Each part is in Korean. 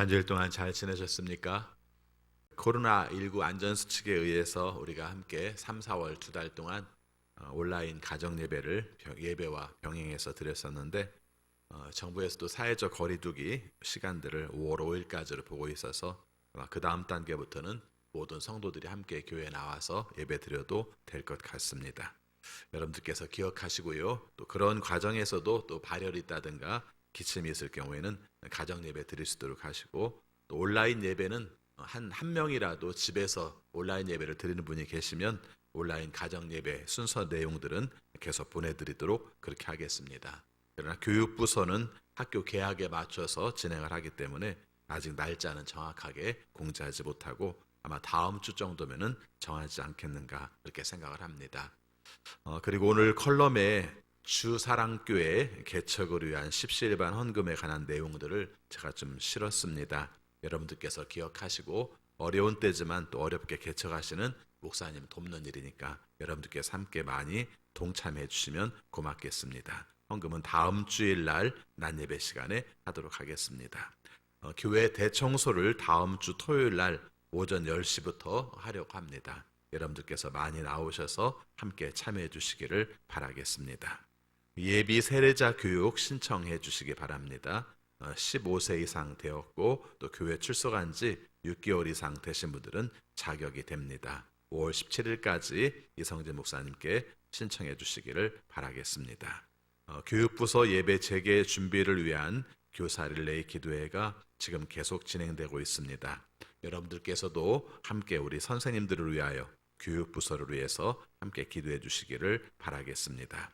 한 주일 동안 잘 지내셨습니까? 코로나19 안전수칙에 의해서 우리가 함께 3, 4월 두 달 동안 온라인 가정예배를 예배와 병행해서 드렸었는데 정부에서도 사회적 거리두기 시간들을 5월 5일까지로 보고 있어서 그 다음 단계부터는 모든 성도들이 함께 교회에 나와서 예배 드려도 될 것 같습니다. 여러분들께서 기억하시고요. 또 그런 과정에서도 또 발열이 있다든가 기침이 있을 경우에는 가정 예배 드릴 수 있도록 하시고, 또 온라인 예배는 한 명이라도 집에서 온라인 예배를 드리는 분이 계시면 온라인 가정 예배 순서 내용들은 계속 보내드리도록 그렇게 하겠습니다. 그러나 교육부서는 학교 개학에 맞춰서 진행을 하기 때문에 아직 날짜는 정확하게 공지하지 못하고 아마 다음 주 정도면은 정하지 않겠는가 그렇게 생각을 합니다. 그리고 오늘 컬럼에 주사랑교회 개척을 위한 십시일반 헌금에 관한 내용들을 제가 좀 실었습니다. 여러분들께서 기억하시고 어려운 때지만 또 어렵게 개척하시는 목사님 돕는 일이니까 여러분들께서 함께 많이 동참해 주시면 고맙겠습니다. 헌금은 다음 주일 날 낮예배 시간에 하도록 하겠습니다. 교회 대청소를 다음 주 토요일 날 오전 10시부터 하려고 합니다. 여러분들께서 많이 나오셔서 함께 참여해 주시기를 바라겠습니다. 예비 세례자 교육 신청해 주시기 바랍니다. 15세 이상 되었고 또 교회 출석한 지 6개월 이상 되신 분들은 자격이 됩니다. 5월 17일까지 이성재 목사님께 신청해 주시기를 바라겠습니다. 교육부서 예배 재개 준비를 위한 교사 릴레이 기도회가 지금 계속 진행되고 있습니다. 여러분들께서도 함께 우리 선생님들을 위하여 교육부서를 위해서 함께 기도해 주시기를 바라겠습니다.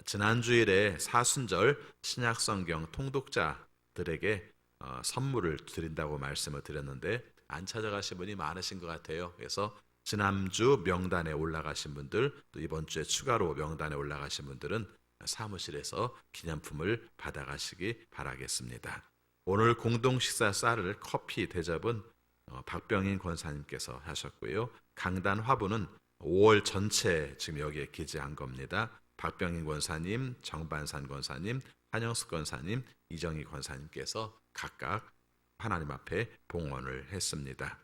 지난 주일에 사순절 신약성경 통독자들에게 선물을 드린다고 말씀을 드렸는데 안 찾아가신 분이 많으신 것 같아요. 그래서 지난주 명단에 올라가신 분들, 또 이번 주에 추가로 명단에 올라가신 분들은 사무실에서 기념품을 받아가시기 바라겠습니다. 오늘 공동식사 쌀을 커피 대접은 박병인 권사님께서 하셨고요. 강단 화부는 5월 전체 지금 여기에 기재한 겁니다. 박병인 권사님, 정반산 권사님, 한영숙 권사님, 이정희 권사님께서 각각 하나님 앞에 봉헌을 했습니다.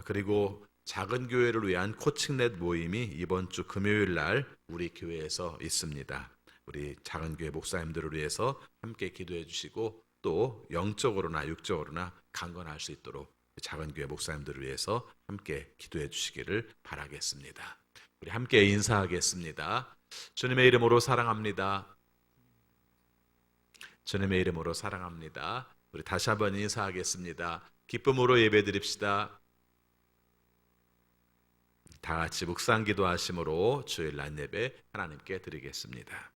그리고 작은 교회를 위한 코칭넷 모임이 이번 주 금요일 날 우리 교회에서 있습니다. 우리 작은 교회 목사님들을 위해서 함께 기도해 주시고 또 영적으로나 육적으로나 강건할 수 있도록 작은 교회 목사님들을 위해서 함께 기도해 주시기를 바라겠습니다. 우리 함께 인사하겠습니다. 주님의 이름으로 사랑합니다. 주님의 이름으로 사랑합니다. 우리 다시 한번 인사하겠습니다. 기쁨으로 예배드립시다. 다 같이 묵상 기도하심으로 주일 낮 예배 하나님께 드리겠습니다.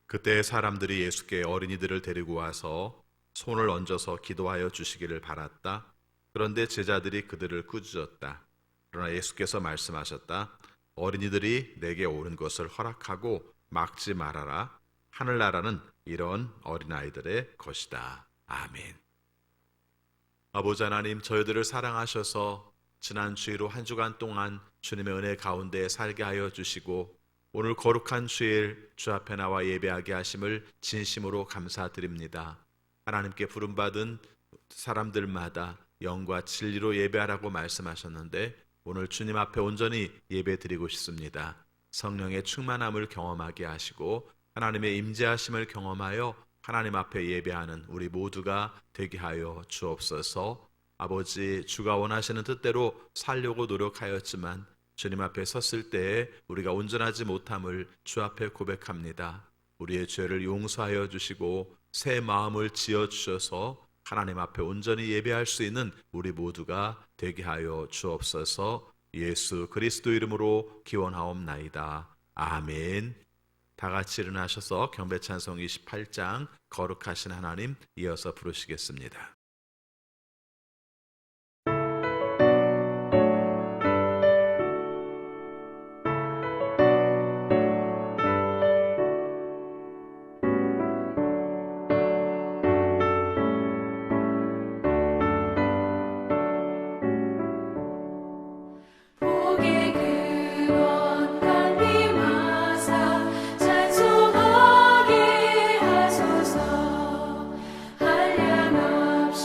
그때 사람들이 예수께 어린이들을 데리고 와서 손을 얹어서 기도하여 주시기를 바랐다. 그런데 제자들이 그들을 꾸짖었다. 그러나 예수께서 말씀하셨다. 어린이들이 내게 오는 것을 허락하고 막지 말아라. 하늘나라는 이런 어린아이들의 것이다. 아멘. 아버지 하나님, 저희들을 사랑하셔서 지난 주일로 한 주간 동안 주님의 은혜 가운데 살게 하여 주시고 오늘 거룩한 주일 주 앞에 나와 예배하게 하심을 진심으로 감사드립니다. 하나님께 부름받은 사람들마다 영과 진리로 예배하라고 말씀하셨는데 오늘 주님 앞에 온전히 예배드리고 싶습니다. 성령의 충만함을 경험하게 하시고 하나님의 임재하심을 경험하여 하나님 앞에 예배하는 우리 모두가 되게 하여 주옵소서. 아버지, 주가 원하시는 뜻대로 살려고 노력하였지만 주님 앞에 섰을 때에 우리가 온전하지 못함을 주 앞에 고백합니다. 우리의 죄를 용서하여 주시고 새 마음을 지어 주셔서 하나님 앞에 온전히 예배할 수 있는 우리 모두가 되게 하여 주옵소서. 예수 그리스도 이름으로 기원하옵나이다. 아멘. 다 같이 일어나셔서 경배 찬송 28장 거룩하신 하나님 이어서 부르시겠습니다. 찬송하게 하소서 한량 없이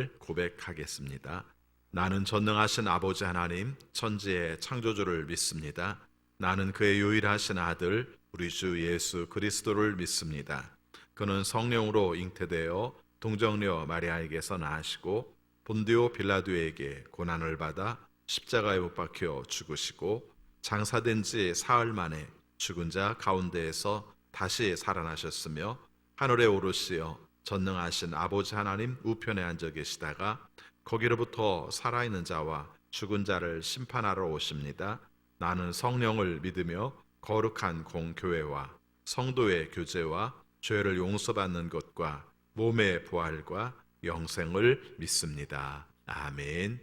말씀을 고백하겠습니다. 나는 전능하신 아버지 하나님, 천지의 창조주를 믿습니다. 나는 그의 유일하신 아들, 우리 주 예수 그리스도를 믿습니다. 그는 성령으로 잉태되어 동정녀 마리아에게서 나시고 본디오 빌라도에게 고난을 받아 십자가에 못 박혀 죽으시고 장사된 지 사흘 만에 죽은 자 가운데에서 다시 살아나셨으며 하늘에 오르시어 전능하신 아버지 하나님 우편에 앉아 계시다가 거기로부터 살아있는 자와 죽은 자를 심판하러 오십니다. 나는 성령을 믿으며 거룩한 공교회와 성도의 교제와 죄를 용서받는 것과 몸의 부활과 영생을 믿습니다. 아멘.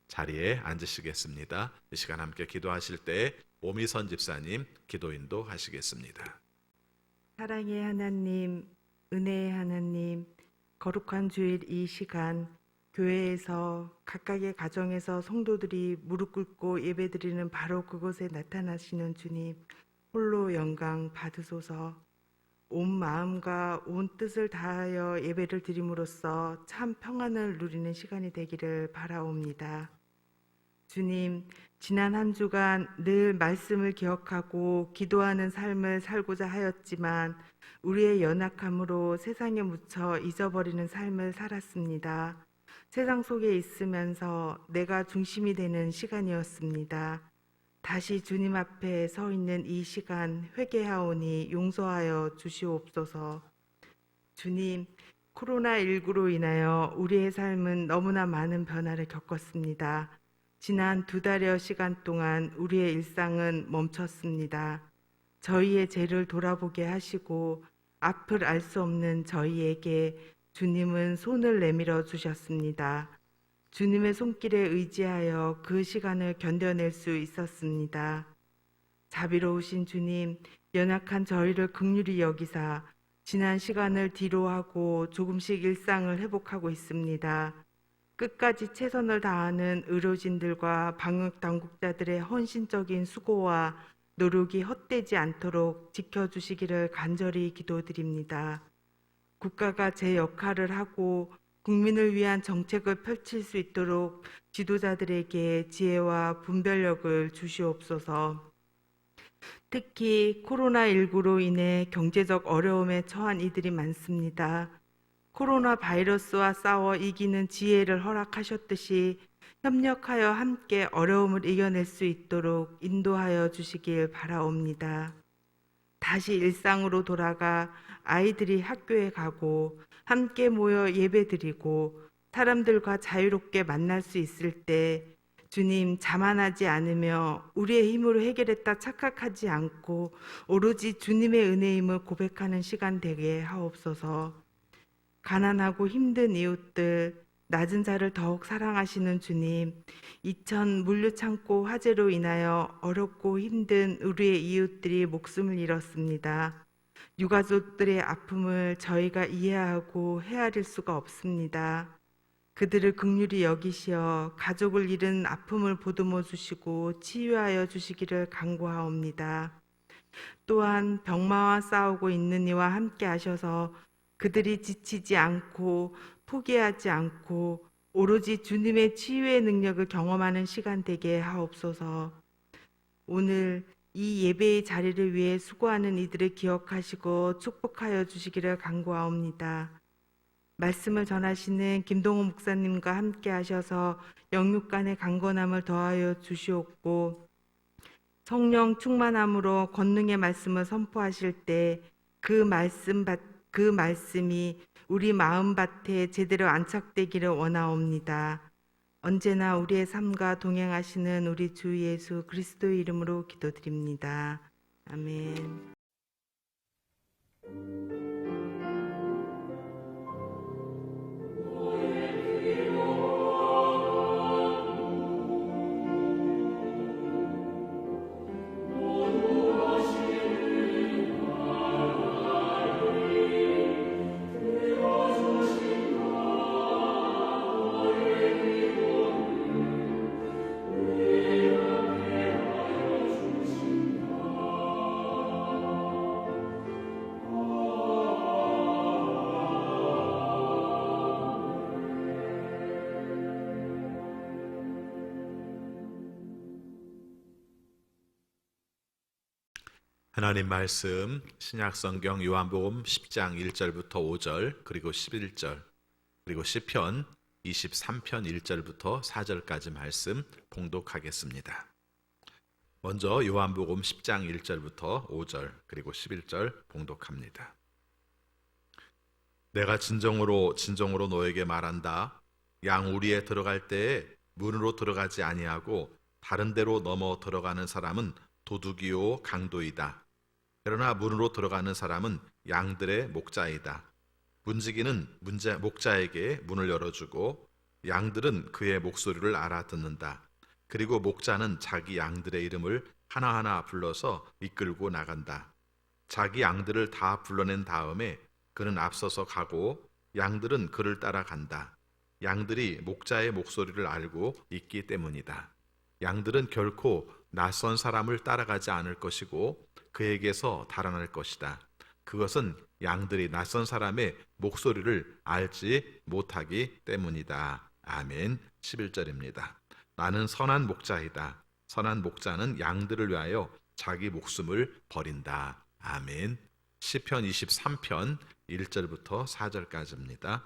자리에 앉으시겠습니다. 이 시간 함께 기도하실 때 오미선 집사님 기도 인도하시겠습니다. 사랑의 하나님, 은혜의 하나님, 거룩한 주일 이 시간 교회에서 각각의 가정에서 성도들이 무릎 꿇고 예배드리는 바로 그곳에 나타나시는 주님, 홀로 영광 받으소서. 온 마음과 온 뜻을 다하여 예배를 드림으로써 참 평안을 누리는 시간이 되기를 바라옵니다. 주님, 지난 한 주간 늘 말씀을 기억하고 기도하는 삶을 살고자 하였지만 우리의 연약함으로 세상에 묻혀 잊어버리는 삶을 살았습니다. 세상 속에 있으면서 내가 중심이 되는 시간이었습니다. 다시 주님 앞에 서 있는 이 시간 회개하오니 용서하여 주시옵소서. 주님, 코로나19로 인하여 우리의 삶은 너무나 많은 변화를 겪었습니다. 지난 2달여 시간 동안 우리의 일상은 멈췄습니다. 저희의 죄를 돌아보게 하시고 앞을 알 수 없는 저희에게 주님은 손을 내밀어 주셨습니다. 주님의 손길에 의지하여 그 시간을 견뎌낼 수 있었습니다. 자비로우신 주님, 연약한 저희를 긍휼히 여기사 지난 시간을 뒤로하고 조금씩 일상을 회복하고 있습니다. 끝까지 최선을 다하는 의료진들과 방역 당국자들의 헌신적인 수고와 노력이 헛되지 않도록 지켜주시기를 간절히 기도드립니다. 국가가 제 역할을 하고 국민을 위한 정책을 펼칠 수 있도록 지도자들에게 지혜와 분별력을 주시옵소서. 특히 코로나19로 인해 경제적 어려움에 처한 이들이 많습니다. 코로나 바이러스와 싸워 이기는 지혜를 허락하셨듯이 협력하여 함께 어려움을 이겨낼 수 있도록 인도하여 주시길 바라옵니다. 다시 일상으로 돌아가 아이들이 학교에 가고 함께 모여 예배드리고 사람들과 자유롭게 만날 수 있을 때 주님, 자만하지 않으며 우리의 힘으로 해결했다 착각하지 않고 오로지 주님의 은혜임을 고백하는 시간 되게 하옵소서. 가난하고 힘든 이웃들, 낮은 자를 더욱 사랑하시는 주님, 이천 물류창고 화재로 인하여 어렵고 힘든 우리의 이웃들이 목숨을 잃었습니다. 유가족들의 아픔을 저희가 이해하고 헤아릴 수가 없습니다. 그들을 긍휼히 여기시어 가족을 잃은 아픔을 보듬어 주시고 치유하여 주시기를 간구하옵니다. 또한 병마와 싸우고 있는 이와 함께 하셔서 그들이 지치지 않고 포기하지 않고 오로지 주님의 치유의 능력을 경험하는 시간 되게 하옵소서. 오늘 이 예배의 자리를 위해 수고하는 이들을 기억하시고 축복하여 주시기를 간구하옵니다. 말씀을 전하시는 김동호 목사님과 함께 하셔서 영육간의 강건함을 더하여 주시옵고 성령 충만함으로 권능의 말씀을 선포하실 때 그 말씀이 우리 마음밭에 제대로 안착되기를 원하옵니다. 언제나 우리의 삶과 동행하시는 우리 주 예수 그리스도의 이름으로 기도드립니다. 아멘. 하나님 말씀 신약성경 요한복음 10장 1절부터 5절 그리고 11절 그리고 시편 23편 1절부터 4절까지 말씀 봉독하겠습니다. 먼저 요한복음 10장 1절부터 5절 그리고 11절 봉독합니다. 내가 진정으로 너에게 말한다. 양 우리에 들어갈 때에 문으로 들어가지 아니하고 다른 데로 넘어 들어가는 사람은 도둑이요 강도이다. 그러나 문으로 들어가는 사람은 양들의 목자이다. 문지기는 목자에게 문을 열어주고 양들은 그의 목소리를 알아듣는다. 그리고 목자는 자기 양들의 이름을 하나하나 불러서 이끌고 나간다. 자기 양들을 다 불러낸 다음에 그는 앞서서 가고 양들은 그를 따라간다. 양들이 목자의 목소리를 알고 있기 때문이다. 양들은 결코 낯선 사람을 따라가지 않을 것이고 그에게서 달아날 것이다. 그것은 양들이 낯선 사람의 목소리를 알지 못하기 때문이다. 아멘. 11절입니다. 나는 선한 목자이다. 선한 목자는 양들을 위하여 자기 목숨을 버린다. 아멘. 시편 23편 1절부터 4절까지입니다.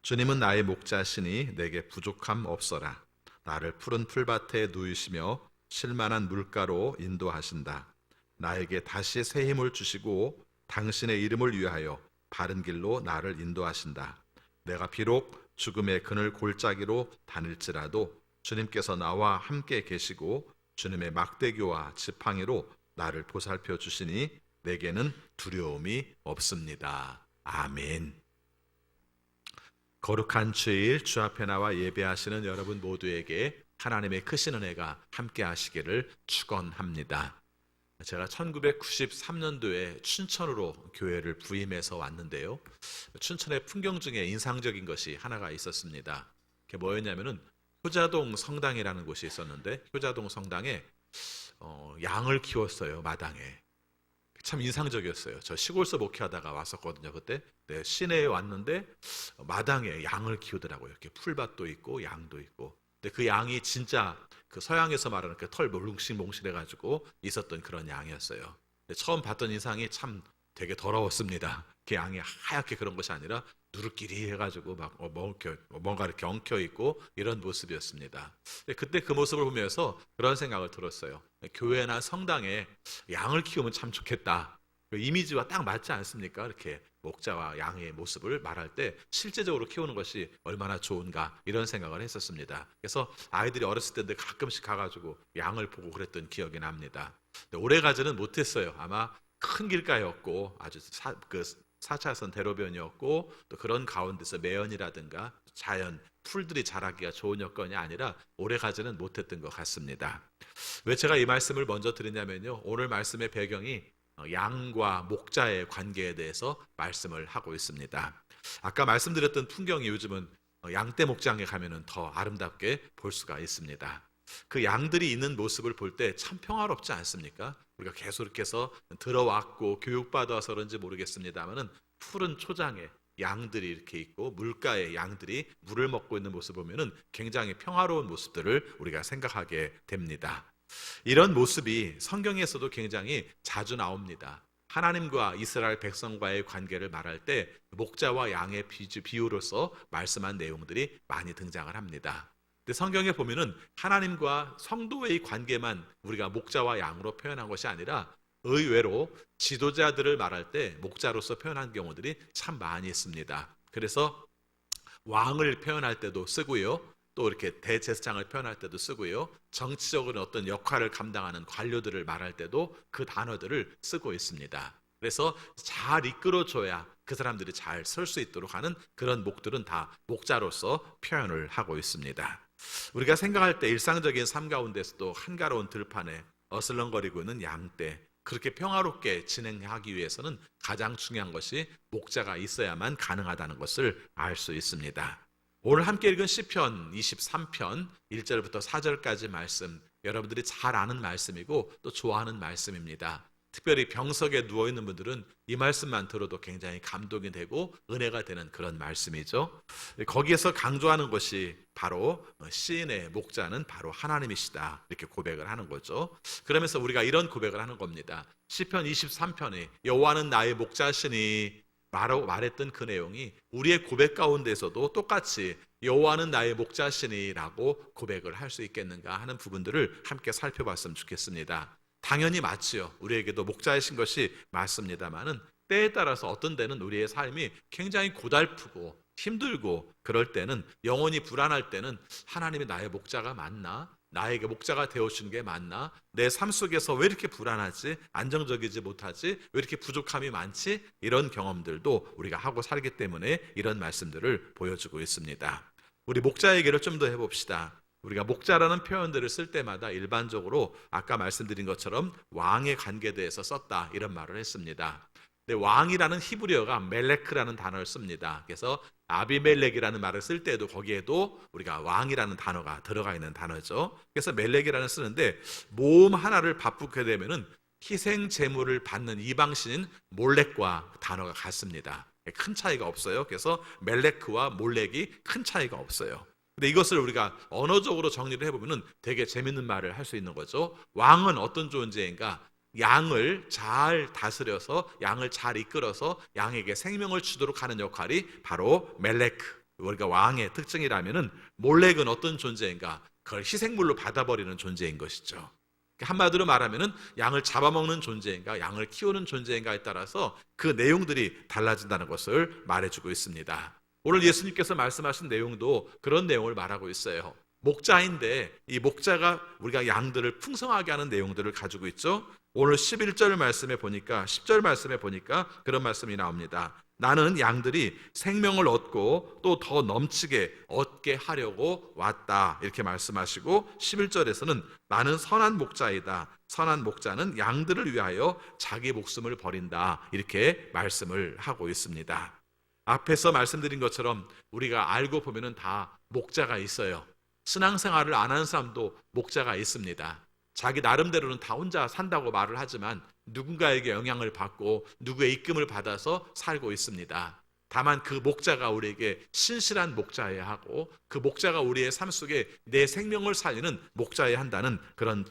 주님은 나의 목자시니 내게 부족함 없어라. 나를 푸른 풀밭에 누이시며 쉴만한 물가로 인도하신다. 나에게 다시 새 힘을 주시고 당신의 이름을 위하여 바른 길로 나를 인도하신다. 내가 비록 죽음의 그늘 골짜기로 다닐지라도 주님께서 나와 함께 계시고 주님의 막대기와 지팡이로 나를 보살펴 주시니 내게는 두려움이 없습니다. 아멘. 거룩한 주일 주 앞에 나와 예배하시는 여러분 모두에게 하나님의 크신 은혜가 함께 하시기를 축원합니다. 제가 1993년도에 춘천으로 교회를 부임해서 왔는데요. 춘천의 풍경 중에 인상적인 것이 하나가 있었습니다. 그게 뭐였냐면은 효자동 성당이라는 곳이 있었는데 효자동 성당에 양을 키웠어요. 마당에. 참 인상적이었어요. 저 시골서 목회하다가 왔었거든요. 그때 시내에 왔는데 마당에 양을 키우더라고요. 이렇게 풀밭도 있고 양도 있고. 근데 그 양이 진짜 그 서양에서 말하는 그 털 몽실몽실해가지고 있었던 그런 양이었어요. 근데 처음 봤던 인상이 참 되게 더러웠습니다. 그 양이 하얗게 그런 것이 아니라 누르끼리 해가지고 막 뭔가 이렇게 엉켜 있고 이런 모습이었습니다. 그때 그 모습을 보면서 그런 생각을 들었어요. 교회나 성당에 양을 키우면 참 좋겠다. 그 이미지와 딱 맞지 않습니까? 이렇게 목자와 양의 모습을 말할 때 실제적으로 키우는 것이 얼마나 좋은가 이런 생각을 했었습니다. 그래서 아이들이 어렸을 때인데 가끔씩 가가지고 양을 보고 그랬던 기억이 납니다. 오래 가지는 못했어요. 아마 큰 길가였고 아주 4차선 대로변이었고 또 그런 가운데서 매연이라든가 자연 풀들이 자라기가 좋은 여건이 아니라 오래 가지는 못했던 것 같습니다. 왜 제가 이 말씀을 먼저 드리냐면요, 오늘 말씀의 배경이 양과 목자의 관계에 대해서 말씀을 하고 있습니다. 아까 말씀드렸던 풍경이 요즘은 양떼 목장에 가면은 더 아름답게 볼 수가 있습니다. 그 양들이 있는 모습을 볼 때 참 평화롭지 않습니까? 우리가 계속 이렇게 해서 들어왔고 교육받아서 그런지 모르겠습니다만은 푸른 초장에 양들이 이렇게 있고 물가에 양들이 물을 먹고 있는 모습을 보면은 굉장히 평화로운 모습들을 우리가 생각하게 됩니다. 이런 모습이 성경에서도 굉장히 자주 나옵니다. 하나님과 이스라엘 백성과의 관계를 말할 때 목자와 양의 비유로서 말씀한 내용들이 많이 등장을 합니다. 근데 성경에 보면은 하나님과 성도의 관계만 우리가 목자와 양으로 표현한 것이 아니라 의외로 지도자들을 말할 때 목자로서 표현한 경우들이 참 많이 있습니다. 그래서 왕을 표현할 때도 쓰고요. 또 이렇게 대제사장을 표현할 때도 쓰고요. 정치적으로 어떤 역할을 감당하는 관료들을 말할 때도 그 단어들을 쓰고 있습니다. 그래서 잘 이끌어줘야 그 사람들이 잘 설 수 있도록 하는 그런 목들은 다 목자로서 표현을 하고 있습니다. 우리가 생각할 때 일상적인 삶 가운데서도 한가로운 들판에 어슬렁거리고 있는 양떼, 그렇게 평화롭게 진행하기 위해서는 가장 중요한 것이 목자가 있어야만 가능하다는 것을 알 수 있습니다. 오늘 함께 읽은 시편 23편 1절부터 4절까지 말씀, 여러분들이 잘 아는 말씀이고 또 좋아하는 말씀입니다. 특별히 병석에 누워 있는 분들은 이 말씀만 들어도 굉장히 감동이 되고 은혜가 되는 그런 말씀이죠. 거기에서 강조하는 것이 바로 시인의 목자는 바로 하나님이시다, 이렇게 고백을 하는 거죠. 그러면서 우리가 이런 고백을 하는 겁니다. 시편 23편에 여호와는 나의 목자시니 말했던 그 내용이 우리의 고백 가운데서도 똑같이 여호와는 나의 목자시니라고 고백을 할 수 있겠는가 하는 부분들을 함께 살펴봤으면 좋겠습니다. 당연히 맞지요. 우리에게도 목자이신 것이 맞습니다만은 때에 따라서 어떤 때는 우리의 삶이 굉장히 고달프고 힘들고 그럴 때는, 영혼이 불안할 때는 하나님이 나의 목자가 맞나? 나에게 목자가 되어주는 게 맞나? 내 삶 속에서 왜 이렇게 불안하지? 안정적이지 못하지? 왜 이렇게 부족함이 많지? 이런 경험들도 우리가 하고 살기 때문에 이런 말씀들을 보여주고 있습니다. 우리 목자 얘기를 좀 더 해봅시다. 우리가 목자라는 표현들을 쓸 때마다 일반적으로 아까 말씀드린 것처럼 왕의 관계대해서 썼다, 이런 말을 했습니다. 근데 왕이라는 히브리어가 멜레크라는 단어를 씁니다. 그래서 아비멜렉이라는 말을 쓸 때도 거기에도 우리가 왕이라는 단어가 들어가 있는 단어죠. 그래서 멜렉이라는 쓰는데 모음 하나를 바꾸게 되면은 희생 제물을 받는 이방신인 몰렉과 단어가 같습니다. 큰 차이가 없어요. 그래서 멜레크와 몰렉이 큰 차이가 없어요. 근데 이것을 우리가 언어적으로 정리를 해보면은 되게 재밌는 말을 할 수 있는 거죠. 왕은 어떤 존재인가? 양을 잘 다스려서 양을 잘 이끌어서 양에게 생명을 주도록 하는 역할이 바로 멜레크, 우리가 왕의 특징이라면은, 몰렉은 어떤 존재인가? 그걸 희생물로 받아버리는 존재인 것이죠. 한마디로 말하면은 양을 잡아먹는 존재인가, 양을 키우는 존재인가에 따라서 그 내용들이 달라진다는 것을 말해주고 있습니다. 오늘 예수님께서 말씀하신 내용도 그런 내용을 말하고 있어요. 목자인데 이 목자가 우리가 양들을 풍성하게 하는 내용들을 가지고 있죠. 오늘 11절 말씀에 보니까, 10절 말씀에 보니까 그런 말씀이 나옵니다. 나는 양들이 생명을 얻고 또 더 넘치게 얻게 하려고 왔다, 이렇게 말씀하시고 11절에서는 나는 선한 목자이다, 선한 목자는 양들을 위하여 자기 목숨을 버린다, 이렇게 말씀을 하고 있습니다. 앞에서 말씀드린 것처럼 우리가 알고 보면은 다 목자가 있어요. 신앙생활을 안 하는 사람도 목자가 있습니다. 자기 나름대로는 다 혼자 산다고 말을 하지만 누군가에게 영향을 받고 누구의 이끌림을 받아서 살고 있습니다. 다만 그 목자가 우리에게 신실한 목자여야 하고 그 목자가 우리의 삶 속에 내 생명을 살리는 목자여야 한다는 그런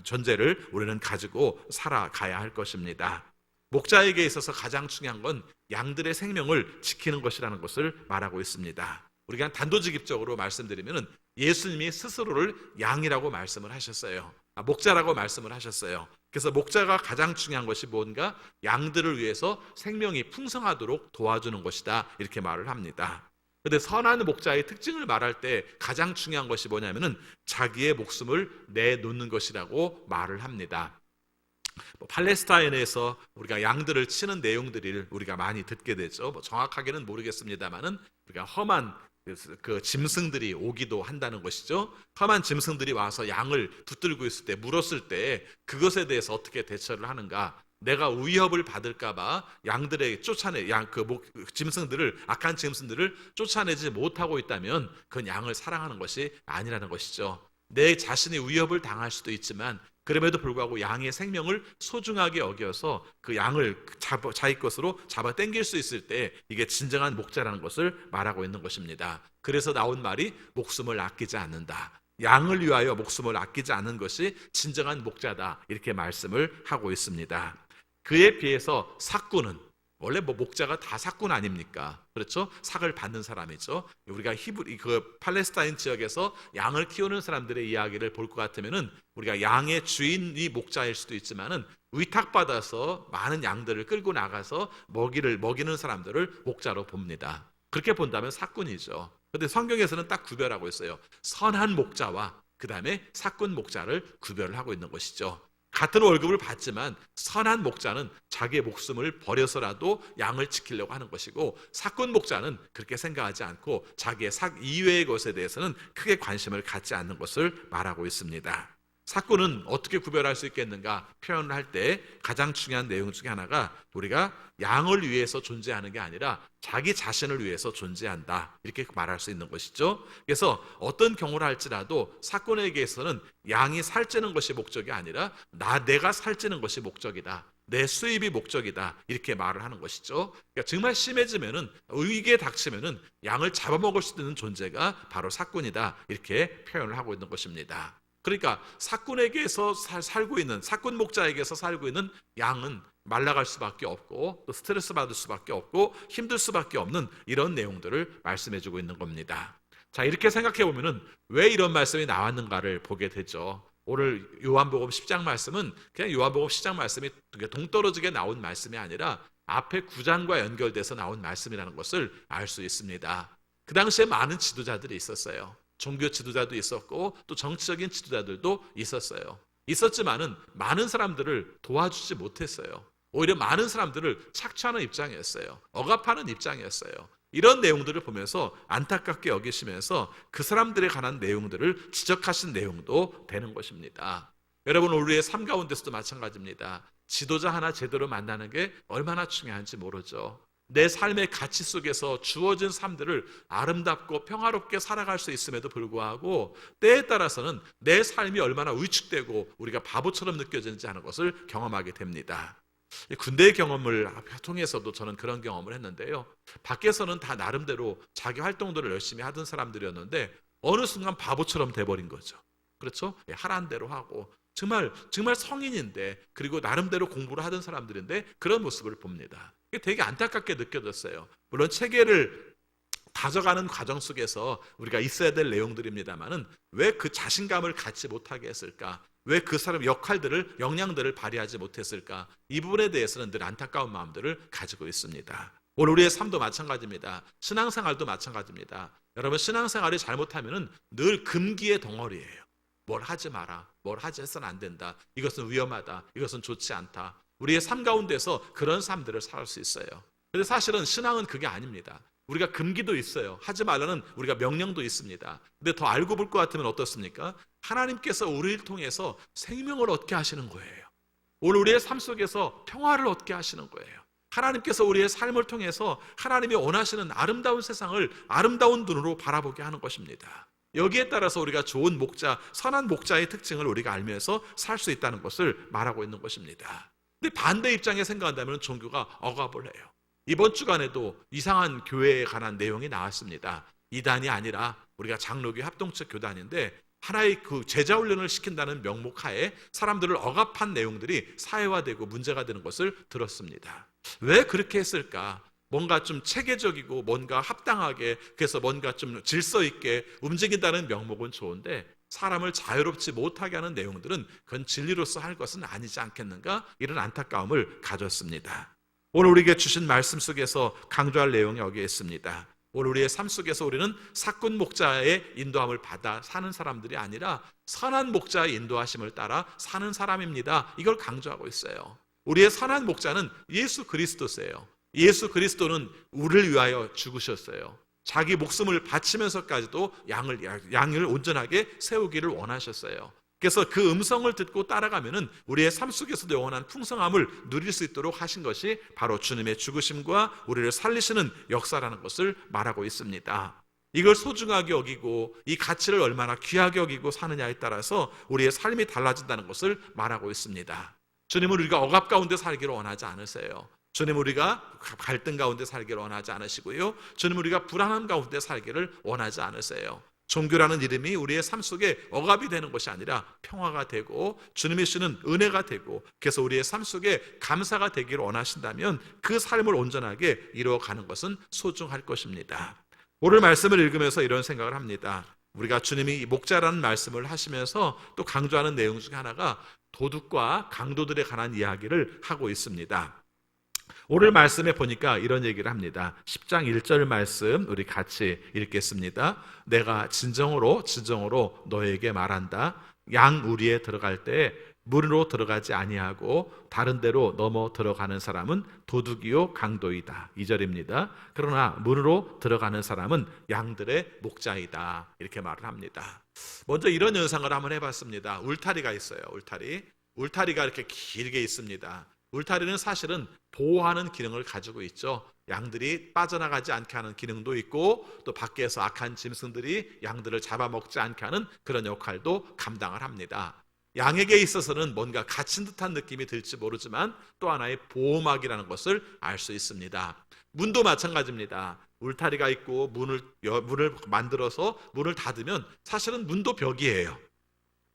전제를 우리는 가지고 살아가야 할 것입니다. 목자에게 있어서 가장 중요한 건 양들의 생명을 지키는 것이라는 것을 말하고 있습니다. 우리가 단도직입적으로 말씀드리면 예수님이 스스로를 양이라고 말씀을 하셨어요. 목자라고 말씀을 하셨어요. 그래서 목자가 가장 중요한 것이 뭔가? 양들을 위해서 생명이 풍성하도록 도와주는 것이다, 이렇게 말을 합니다. 그런데 선한 목자의 특징을 말할 때 가장 중요한 것이 뭐냐면은 자기의 목숨을 내놓는 것이라고 말을 합니다. 팔레스타인에서 우리가 양들을 치는 내용들을 우리가 많이 듣게 되죠. 정확하게는 모르겠습니다만은 우리가 험한 그 짐승들이 오기도 한다는 것이죠. 험한 짐승들이 와서 양을 붙들고 있을 때, 물었을 때 그것에 대해서 어떻게 대처를 하는가? 내가 위협을 받을까봐 양들에게 짐승들을, 악한 짐승들을 쫓아내지 못하고 있다면 그건 양을 사랑하는 것이 아니라는 것이죠. 내 자신이 위협을 당할 수도 있지만 그럼에도 불구하고 양의 생명을 소중하게 여겨서 그 양을 자기 것으로 잡아 당길 수 있을 때 이게 진정한 목자라는 것을 말하고 있는 것입니다. 그래서 나온 말이 목숨을 아끼지 않는다. 양을 위하여 목숨을 아끼지 않는 것이 진정한 목자다, 이렇게 말씀을 하고 있습니다. 그에 비해서 삭구는, 원래 목자가 다 삭군 아닙니까? 그렇죠? 삭을 받는 사람이죠. 우리가 팔레스타인 지역에서 양을 키우는 사람들의 이야기를 볼 것 같으면은 우리가 양의 주인이 목자일 수도 있지만은 위탁받아서 많은 양들을 끌고 나가서 먹이는 사람들을 목자로 봅니다. 그렇게 본다면 삭군이죠. 그런데 성경에서는 딱 구별하고 있어요. 선한 목자와 그 다음에 삭군 목자를 구별을 하고 있는 것이죠. 같은 월급을 받지만 선한 목자는 자기의 목숨을 버려서라도 양을 지키려고 하는 것이고, 삭군 목자는 그렇게 생각하지 않고 자기의 삭 이외의 것에 대해서는 크게 관심을 갖지 않는 것을 말하고 있습니다. 사꾼은 어떻게 구별할 수 있겠는가 표현을 할 때 가장 중요한 내용 중에 하나가 우리가 양을 위해서 존재하는 게 아니라 자기 자신을 위해서 존재한다, 이렇게 말할 수 있는 것이죠. 그래서 어떤 경우를 할지라도 사꾼에게서는 양이 살찌는 것이 목적이 아니라 내가 살찌는 것이 목적이다, 내 수입이 목적이다, 이렇게 말을 하는 것이죠. 그러니까 정말 심해지면은, 위기에 닥치면은 양을 잡아먹을 수 있는 존재가 바로 사꾼이다, 이렇게 표현을 하고 있는 것입니다. 그러니까 사꾼에게서 살고 있는, 사꾼 목자에게서 살고 있는 양은 말라갈 수밖에 없고 또 스트레스 받을 수밖에 없고 힘들 수밖에 없는 이런 내용들을 말씀해주고 있는 겁니다. 자, 이렇게 생각해 보면은 왜 이런 말씀이 나왔는가를 보게 되죠. 오늘 요한복음 10장 말씀은 그냥 요한복음 10장 말씀이 동떨어지게 나온 말씀이 아니라 앞에 9장과 연결돼서 나온 말씀이라는 것을 알 수 있습니다. 그 당시에 많은 지도자들이 있었어요. 종교 지도자도 있었고 또 정치적인 지도자들도 있었어요. 있었지만은 많은 사람들을 도와주지 못했어요. 오히려 많은 사람들을 착취하는 입장이었어요. 억압하는 입장이었어요. 이런 내용들을 보면서 안타깝게 여기시면서 그 사람들에 관한 내용들을 지적하신 내용도 되는 것입니다. 여러분, 우리의 삶 가운데서도 마찬가지입니다. 지도자 하나 제대로 만나는 게 얼마나 중요한지 모르죠. 내 삶의 가치 속에서 주어진 삶들을 아름답고 평화롭게 살아갈 수 있음에도 불구하고 때에 따라서는 내 삶이 얼마나 위축되고 우리가 바보처럼 느껴지는지 하는 것을 경험하게 됩니다. 군대의 경험을 통해서도 저는 그런 경험을 했는데요. 밖에서는 다 나름대로 자기 활동들을 열심히 하던 사람들이었는데 어느 순간 바보처럼 돼버린 거죠. 그렇죠? 하라는 대로 하고 정말 성인인데, 그리고 나름대로 공부를 하던 사람들인데 그런 모습을 봅니다. 되게 안타깝게 느껴졌어요. 물론 체계를 다져가는 과정 속에서 우리가 있어야 될 내용들입니다만은 왜 그 자신감을 갖지 못하게 했을까? 왜 그 사람 역할들을, 역량들을 발휘하지 못했을까? 이 부분에 대해서는 늘 안타까운 마음들을 가지고 있습니다. 오늘 우리의 삶도 마찬가지입니다. 신앙생활도 마찬가지입니다. 여러분, 신앙생활이 잘못하면은 늘 금기의 덩어리예요. 뭘 하지 마라, 뭘 하지 해서는 안 된다, 이것은 위험하다, 이것은 좋지 않다. 우리의 삶 가운데서 그런 삶들을 살 수 있어요. 그런데 사실은 신앙은 그게 아닙니다. 우리가 금기도 있어요. 하지 말라는 우리가 명령도 있습니다. 근데 더 알고 볼 것 같으면 어떻습니까? 하나님께서 우리를 통해서 생명을 얻게 하시는 거예요. 오늘 우리의 삶 속에서 평화를 얻게 하시는 거예요. 하나님께서 우리의 삶을 통해서 하나님이 원하시는 아름다운 세상을 아름다운 눈으로 바라보게 하는 것입니다. 여기에 따라서 우리가 좋은 목자, 선한 목자의 특징을 우리가 알면서 살 수 있다는 것을 말하고 있는 것입니다. 근데 반대 입장에 생각한다면 종교가 억압을 해요. 이번 주간에도 이상한 교회에 관한 내용이 나왔습니다. 이단이 아니라 우리가 장로교 합동측 교단인데 하나의 그 제자 훈련을 시킨다는 명목하에 사람들을 억압한 내용들이 사회화되고 문제가 되는 것을 들었습니다. 왜 그렇게 했을까? 뭔가 좀 체계적이고 뭔가 합당하게, 그래서 뭔가 좀 질서 있게 움직인다는 명목은 좋은데 사람을 자유롭지 못하게 하는 내용들은 그건 진리로서 할 것은 아니지 않겠는가? 이런 안타까움을 가졌습니다. 오늘 우리에게 주신 말씀 속에서 강조할 내용이 여기에 있습니다. 오늘 우리의 삶 속에서 우리는 사꾼 목자의 인도함을 받아 사는 사람들이 아니라 선한 목자의 인도하심을 따라 사는 사람입니다. 이걸 강조하고 있어요. 우리의 선한 목자는 예수 그리스도세요. 예수 그리스도는 우리를 위하여 죽으셨어요. 자기 목숨을 바치면서까지도 양을 온전하게 세우기를 원하셨어요. 그래서 그 음성을 듣고 따라가면은 우리의 삶 속에서도 영원한 풍성함을 누릴 수 있도록 하신 것이 바로 주님의 죽으심과 우리를 살리시는 역사라는 것을 말하고 있습니다. 이걸 소중하게 여기고 이 가치를 얼마나 귀하게 여기고 사느냐에 따라서 우리의 삶이 달라진다는 것을 말하고 있습니다. 주님은 우리가 억압 가운데 살기를 원하지 않으세요. 주님, 우리가 갈등 가운데 살기를 원하지 않으시고요, 주님, 우리가 불안함 가운데 살기를 원하지 않으세요. 종교라는 이름이 우리의 삶 속에 억압이 되는 것이 아니라 평화가 되고 주님이 주시는 은혜가 되고, 그래서 우리의 삶 속에 감사가 되기를 원하신다면 그 삶을 온전하게 이루어가는 것은 소중할 것입니다. 오늘 말씀을 읽으면서 이런 생각을 합니다. 우리가 주님이 목자라는 말씀을 하시면서 또 강조하는 내용 중에 하나가 도둑과 강도들에 관한 이야기를 하고 있습니다. 오늘 말씀에 보니까 이런 얘기를 합니다. 10장 1절 말씀 우리 같이 읽겠습니다. 내가 진정으로 너에게 말한다. 양 우리에 들어갈 때 문으로 들어가지 아니하고 다른 데로 넘어 들어가는 사람은 도둑이요 강도이다. 2절입니다. 그러나 문으로 들어가는 사람은 양들의 목자이다. 이렇게 말을 합니다. 먼저 이런 연상을 한번 해봤습니다. 울타리가 있어요. 울타리가 이렇게 길게 있습니다. 울타리는 사실은 보호하는 기능을 가지고 있죠. 양들이 빠져나가지 않게 하는 기능도 있고 또 밖에서 악한 짐승들이 양들을 잡아먹지 않게 하는 그런 역할도 감당을 합니다. 양에게 있어서는 뭔가 갇힌 듯한 느낌이 들지 모르지만 또 하나의 보호막이라는 것을 알 수 있습니다. 문도 마찬가지입니다. 울타리가 있고 문을 만들어서 문을 닫으면 사실은 문도 벽이에요.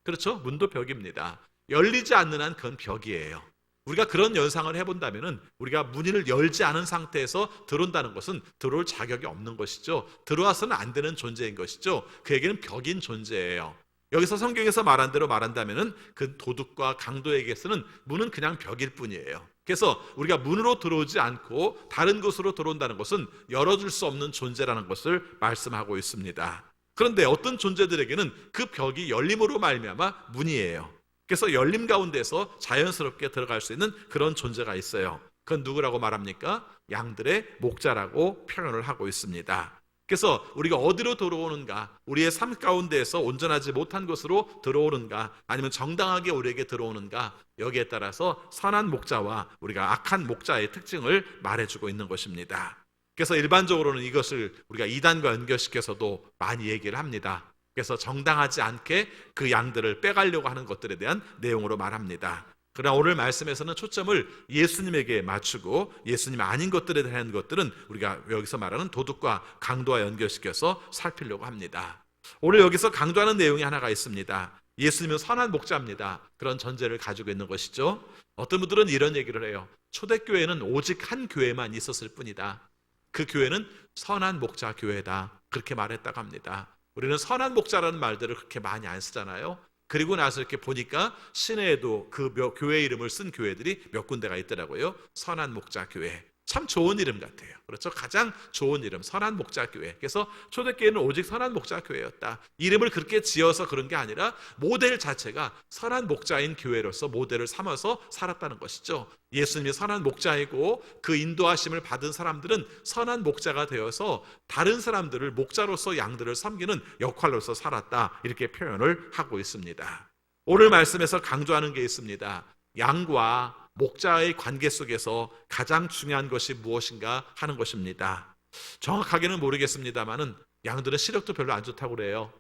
그렇죠? 문도 벽입니다. 열리지 않는 한 그건 벽이에요. 우리가 그런 연상을 해본다면 우리가 문을 열지 않은 상태에서 들어온다는 것은 들어올 자격이 없는 것이죠. 들어와서는 안 되는 존재인 것이죠. 그에게는 벽인 존재예요. 여기서 성경에서 말한 대로 말한다면 그 도둑과 강도에게서는 문은 그냥 벽일 뿐이에요. 그래서 우리가 문으로 들어오지 않고 다른 곳으로 들어온다는 것은 열어줄 수 없는 존재라는 것을 말씀하고 있습니다. 그런데 어떤 존재들에게는 그 벽이 열림으로 말미암아 문이에요. 그래서 열림 가운데서 자연스럽게 들어갈 수 있는 그런 존재가 있어요. 그건 누구라고 말합니까? 양들의 목자라고 표현을 하고 있습니다. 그래서 우리가 어디로 들어오는가, 우리의 삶 가운데에서 온전하지 못한 곳으로 들어오는가, 아니면 정당하게 우리에게 들어오는가, 여기에 따라서 선한 목자와 우리가 악한 목자의 특징을 말해주고 있는 것입니다. 그래서 일반적으로는 이것을 우리가 이단과 연결시켜서도 많이 얘기를 합니다. 그래서 정당하지 않게 그 양들을 빼가려고 하는 것들에 대한 내용으로 말합니다. 그러나 오늘 말씀에서는 초점을 예수님에게 맞추고 예수님 아닌 것들에 대한 것들은 우리가 여기서 말하는 도둑과 강도와 연결시켜서 살피려고 합니다. 오늘 여기서 강조하는 내용이 하나가 있습니다. 예수님은 선한 목자입니다. 그런 전제를 가지고 있는 것이죠. 어떤 분들은 이런 얘기를 해요. 초대교회는 오직 한 교회만 있었을 뿐이다. 그 교회는 선한 목자 교회다. 그렇게 말했다고 합니다. 우리는 선한 목자라는 말들을 그렇게 많이 안 쓰잖아요. 그리고 나서 이렇게 보니까 시내에도 그 교회 이름을 쓴 교회들이 몇 군데가 있더라고요. 선한 목자 교회. 참 좋은 이름 같아요. 그렇죠? 가장 좋은 이름, 선한 목자 교회. 그래서 초대교회는 오직 선한 목자 교회였다. 이름을 그렇게 지어서 그런 게 아니라 모델 자체가 선한 목자인 교회로서 모델을 삼아서 살았다는 것이죠. 예수님이 선한 목자이고 그 인도하심을 받은 사람들은 선한 목자가 되어서 다른 사람들을 목자로서 양들을 섬기는 역할로서 살았다. 이렇게 표현을 하고 있습니다. 오늘 말씀에서 강조하는 게 있습니다. 양과 목자의 관계 속에서 가장 중요한 것이 무엇인가 하는 것입니다. 정확하게는 모르겠습니다만은 양들은 시력도 별로 안 좋다고 그래요.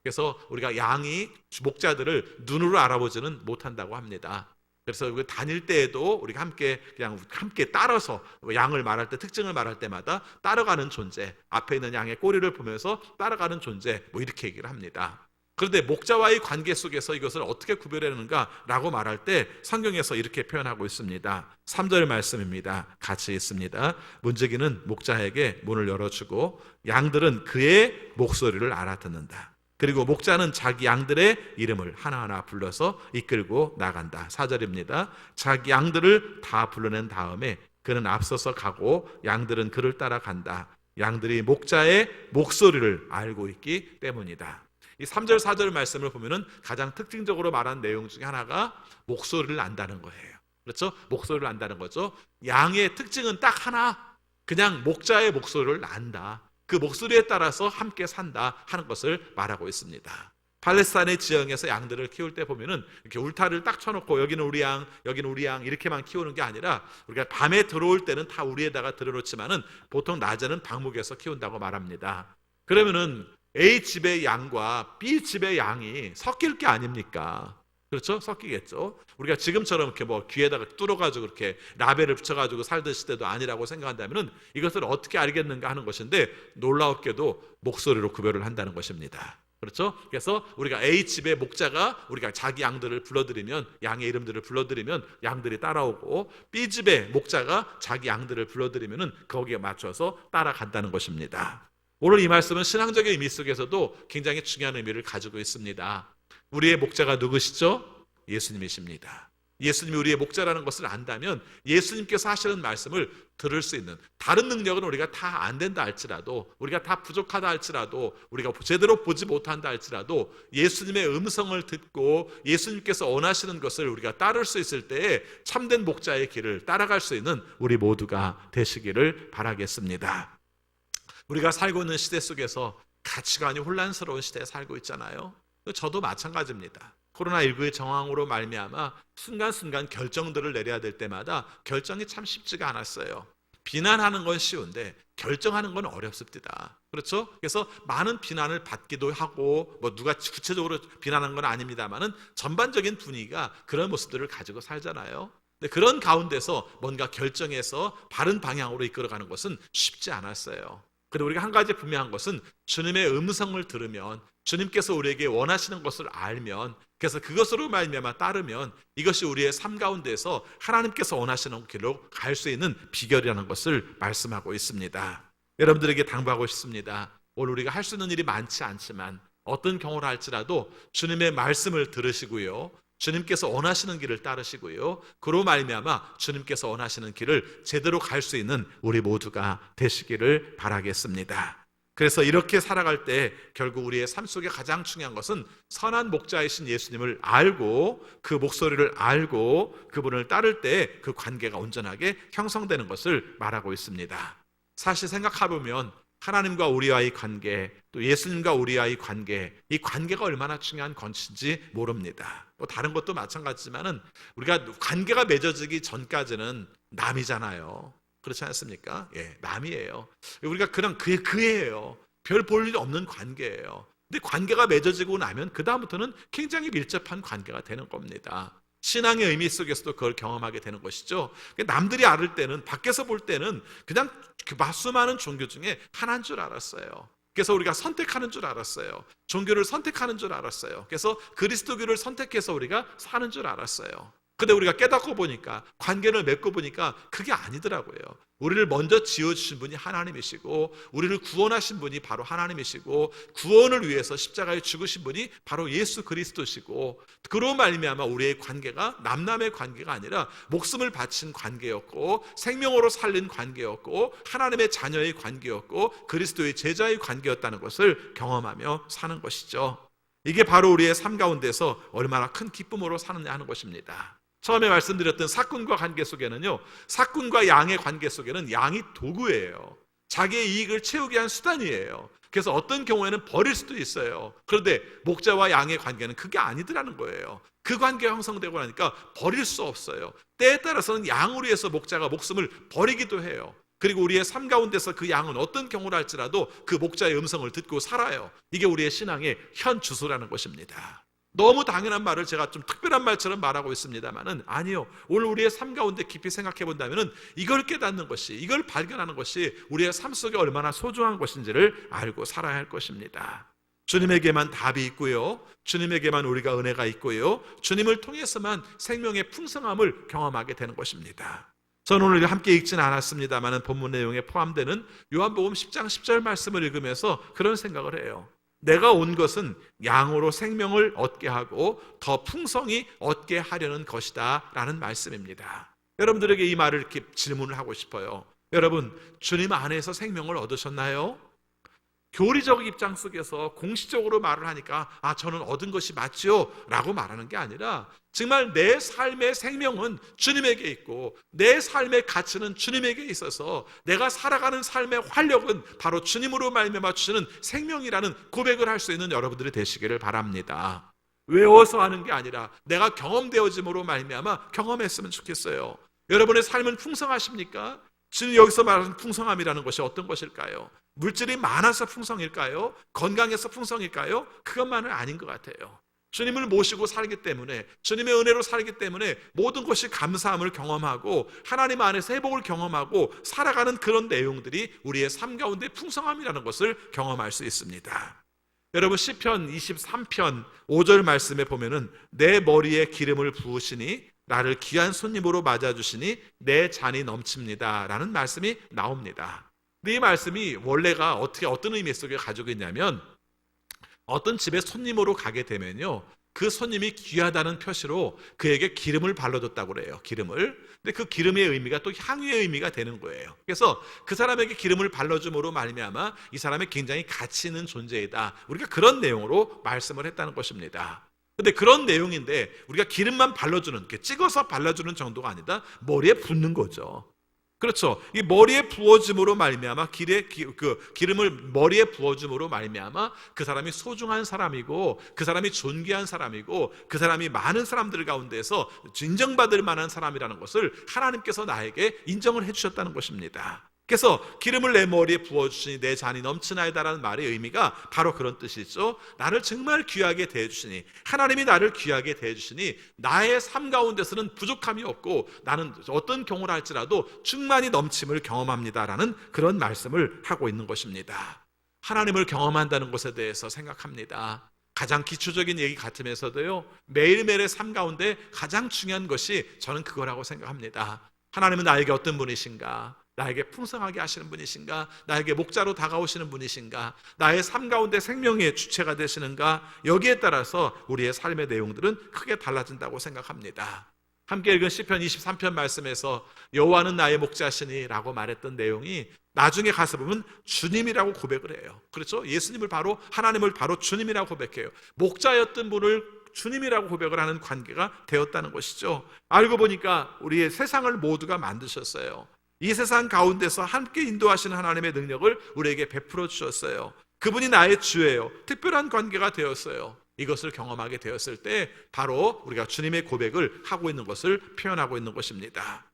그래서 우리가 양이 목자들을 눈으로 알아보지는 못한다고 합니다. 그래서 우리가 다닐 때에도 우리가 함께 따라서 양을 말할 때 특징을 말할 때마다 따라가는 존재, 앞에 있는 양의 꼬리를 보면서 따라가는 존재, 이렇게 얘기를 합니다. 그런데 목자와의 관계 속에서 이것을 어떻게 구별하는가라고 말할 때 성경에서 이렇게 표현하고 있습니다. 3절 말씀입니다. 같이 있습니다. 문지기는 목자에게 문을 열어주고 양들은 그의 목소리를 알아듣는다. 그리고 목자는 자기 양들의 이름을 하나하나 불러서 이끌고 나간다. 4절입니다. 자기 양들을 다 불러낸 다음에 그는 앞서서 가고 양들은 그를 따라간다. 양들이 목자의 목소리를 알고 있기 때문이다. 이 3절 4절 말씀을 보면은 가장 특징적으로 말한 내용 중에 하나가 목소리를 안다는 거예요. 그렇죠? 목소리를 안다는 거죠. 양의 특징은 딱 하나, 그냥 목자의 목소리를 안다. 그 목소리에 따라서 함께 산다 하는 것을 말하고 있습니다. 팔레스타인의 지형에서 양들을 키울 때 보면은 이렇게 울타리를 딱 쳐놓고 여기는 우리 양, 여기는 우리 양 이렇게만 키우는 게 아니라 우리가 밤에 들어올 때는 다 우리에다가 들어놓지만은 보통 낮에는 방목에서 키운다고 말합니다. 그러면은 A 집의 양과 B 집의 양이 섞일 게 아닙니까? 그렇죠? 섞이겠죠. 우리가 지금처럼 이렇게 귀에다가 뚫어가지고 이렇게 라벨을 붙여가지고 살듯이 때도 아니라고 생각한다면은 이것을 어떻게 알겠는가 하는 것인데 놀라웠게도 목소리로 구별을 한다는 것입니다. 그렇죠? 그래서 우리가 A 집의 목자가 우리가 자기 양들을 불러들이면 양의 이름들을 불러들이면 양들이 따라오고 B 집의 목자가 자기 양들을 불러들이면은 거기에 맞춰서 따라간다는 것입니다. 오늘 이 말씀은 신앙적인 의미 속에서도 굉장히 중요한 의미를 가지고 있습니다. 우리의 목자가 누구시죠? 예수님이십니다. 예수님이 우리의 목자라는 것을 안다면 예수님께서 하시는 말씀을 들을 수 있는, 다른 능력은 우리가 다 안 된다 할지라도, 우리가 다 부족하다 할지라도, 우리가 제대로 보지 못한다 할지라도 예수님의 음성을 듣고 예수님께서 원하시는 것을 우리가 따를 수 있을 때에 참된 목자의 길을 따라갈 수 있는 우리 모두가 되시기를 바라겠습니다. 우리가 살고 있는 시대 속에서 가치관이 혼란스러운 시대에 살고 있잖아요. 저도 마찬가지입니다. 코로나19의 정황으로 말미암아 순간순간 결정들을 내려야 될 때마다 결정이 참 쉽지가 않았어요. 비난하는 건 쉬운데 결정하는 건 어렵습니다. 그렇죠? 그래서 많은 비난을 받기도 하고, 누가 구체적으로 비난한 건 아닙니다만은 전반적인 분위기가 그런 모습들을 가지고 살잖아요. 근데 그런 가운데서 뭔가 결정해서 바른 방향으로 이끌어가는 것은 쉽지 않았어요. 그런데 우리가 한 가지 분명한 것은 주님의 음성을 들으면, 주님께서 우리에게 원하시는 것을 알면, 그래서 그것으로 말미암아 따르면 이것이 우리의 삶 가운데서 하나님께서 원하시는 길로 갈 수 있는 비결이라는 것을 말씀하고 있습니다. 여러분들에게 당부하고 싶습니다. 오늘 우리가 할 수 있는 일이 많지 않지만 어떤 경우를 할지라도 주님의 말씀을 들으시고요, 주님께서 원하시는 길을 따르시고요, 그로 말미암아 주님께서 원하시는 길을 제대로 갈 수 있는 우리 모두가 되시기를 바라겠습니다. 그래서 이렇게 살아갈 때 결국 우리의 삶 속에 가장 중요한 것은 선한 목자이신 예수님을 알고 그 목소리를 알고 그분을 따를 때 그 관계가 온전하게 형성되는 것을 말하고 있습니다. 사실 생각해보면 하나님과 우리와의 관계, 또 예수님과 우리와의 관계, 이 관계가 얼마나 중요한 것인지 모릅니다. 다른 것도 마찬가지지만은 우리가 관계가 맺어지기 전까지는 남이잖아요. 그렇지 않습니까? 예, 남이에요. 우리가 그냥 그예요. 별 볼 일 없는 관계예요. 근데 관계가 맺어지고 나면 그 다음부터는 굉장히 밀접한 관계가 되는 겁니다. 신앙의 의미 속에서도 그걸 경험하게 되는 것이죠. 남들이 알을 때는, 밖에서 볼 때는 그냥 그 수많은 종교 중에 하나인 줄 알았어요. 그래서 우리가 선택하는 줄 알았어요. 종교를 선택하는 줄 알았어요. 그래서 그리스도교를 선택해서 우리가 사는 줄 알았어요. 근데 우리가 깨닫고 보니까, 관계를 맺고 보니까 그게 아니더라고요. 우리를 먼저 지어주신 분이 하나님이시고, 우리를 구원하신 분이 바로 하나님이시고, 구원을 위해서 십자가에 죽으신 분이 바로 예수 그리스도시고, 그로 말미암아 우리의 관계가 남남의 관계가 아니라 목숨을 바친 관계였고, 생명으로 살린 관계였고, 하나님의 자녀의 관계였고, 그리스도의 제자의 관계였다는 것을 경험하며 사는 것이죠. 이게 바로 우리의 삶 가운데서 얼마나 큰 기쁨으로 사느냐 하는 것입니다. 처음에 말씀드렸던 사꾼과 관계 속에는요, 사꾼과 양의 관계 속에는 양이 도구예요. 자기의 이익을 채우기 위한 수단이에요. 그래서 어떤 경우에는 버릴 수도 있어요. 그런데 목자와 양의 관계는 그게 아니더라는 거예요. 그 관계가 형성되고 나니까 버릴 수 없어요. 때에 따라서는 양으로 해서 목자가 목숨을 버리기도 해요. 그리고 우리의 삶 가운데서 그 양은 어떤 경우를 할지라도 그 목자의 음성을 듣고 살아요. 이게 우리의 신앙의 현 주소라는 것입니다. 너무 당연한 말을 제가 좀 특별한 말처럼 말하고 있습니다만은 아니요. 오늘 우리의 삶 가운데 깊이 생각해 본다면은 이걸 깨닫는 것이, 이걸 발견하는 것이 우리의 삶 속에 얼마나 소중한 것인지를 알고 살아야 할 것입니다. 주님에게만 답이 있고요, 주님에게만 우리가 은혜가 있고요, 주님을 통해서만 생명의 풍성함을 경험하게 되는 것입니다. 저는 오늘 함께 읽지는 않았습니다만은 본문 내용에 포함되는 요한복음 10장 10절 말씀을 읽으면서 그런 생각을 해요. 내가 온 것은 양으로 생명을 얻게 하고 더 풍성히 얻게 하려는 것이다 라는 말씀입니다. 여러분들에게 이 말을 이렇게 질문을 하고 싶어요. 여러분, 주님 안에서 생명을 얻으셨나요? 교리적 입장 속에서 공식적으로 말을 하니까 저는 얻은 것이 맞죠 라고 말하는 게 아니라, 정말 내 삶의 생명은 주님에게 있고 내 삶의 가치는 주님에게 있어서 내가 살아가는 삶의 활력은 바로 주님으로 말미암아 주시는 생명이라는 고백을 할 수 있는 여러분들이 되시기를 바랍니다. 외워서 하는 게 아니라 내가 경험되어짐으로 말미암아 경험했으면 좋겠어요. 여러분의 삶은 풍성하십니까? 지금 여기서 말하는 풍성함이라는 것이 어떤 것일까요? 물질이 많아서 풍성일까요? 건강해서 풍성일까요? 그것만은 아닌 것 같아요. 주님을 모시고 살기 때문에, 주님의 은혜로 살기 때문에 모든 것이 감사함을 경험하고 하나님 안에서 회복을 경험하고 살아가는 그런 내용들이 우리의 삶 가운데 풍성함이라는 것을 경험할 수 있습니다. 여러분, 시편 23편 5절 말씀에 보면은 내 머리에 기름을 부으시니 나를 귀한 손님으로 맞아주시니 내 잔이 넘칩니다 라는 말씀이 나옵니다. 근데 이 말씀이 원래가 어떤 의미 속에 가지고 있냐면, 어떤 집에 손님으로 가게 되면요, 그 손님이 귀하다는 표시로 그에게 기름을 발라줬다고 그래요. 기름을. 근데 그 기름의 의미가 또 향유의 의미가 되는 거예요. 그래서 그 사람에게 기름을 발라줌으로 말미암아 이 사람이 굉장히 가치 있는 존재이다. 우리가 그런 내용으로 말씀을 했다는 것입니다. 근데 그런 내용인데 우리가 기름만 발라주는, 이렇게 찍어서 발라주는 정도가 아니다. 머리에 붓는 거죠. 그렇죠. 이 머리에 부어줌으로 말미암아 기름을 머리에 부어줌으로 말미암아 그 사람이 소중한 사람이고 그 사람이 존귀한 사람이고 그 사람이 많은 사람들 가운데서 인정받을 만한 사람이라는 것을 하나님께서 나에게 인정을 해주셨다는 것입니다. 그래서 기름을 내 머리에 부어주시니 내 잔이 넘치나이다라는 말의 의미가 바로 그런 뜻이죠. 나를 정말 귀하게 대해주시니, 하나님이 나를 귀하게 대해주시니 나의 삶 가운데서는 부족함이 없고 나는 어떤 경우를 할지라도 충만히 넘침을 경험합니다라는 그런 말씀을 하고 있는 것입니다. 하나님을 경험한다는 것에 대해서 생각합니다. 가장 기초적인 얘기 같으면서도요, 매일매일의 삶 가운데 가장 중요한 것이 저는 그거라고 생각합니다. 하나님은 나에게 어떤 분이신가? 나에게 풍성하게 하시는 분이신가? 나에게 목자로 다가오시는 분이신가? 나의 삶 가운데 생명의 주체가 되시는가? 여기에 따라서 우리의 삶의 내용들은 크게 달라진다고 생각합니다. 함께 읽은 시편 23편 말씀에서 여호와는 나의 목자시니 라고 말했던 내용이 나중에 가서 보면 주님이라고 고백을 해요. 그렇죠? 예수님을 바로, 하나님을 바로 주님이라고 고백해요. 목자였던 분을 주님이라고 고백을 하는 관계가 되었다는 것이죠. 알고 보니까 우리의 세상을 모두가 만드셨어요. 이 세상 가운데서 함께 인도하시는 하나님의 능력을 우리에게 베풀어 주셨어요. 그분이 나의 주예요. 특별한 관계가 되었어요. 이것을 경험하게 되었을 때 바로 우리가 주님의 고백을 하고 있는 것을 표현하고 있는 것입니다.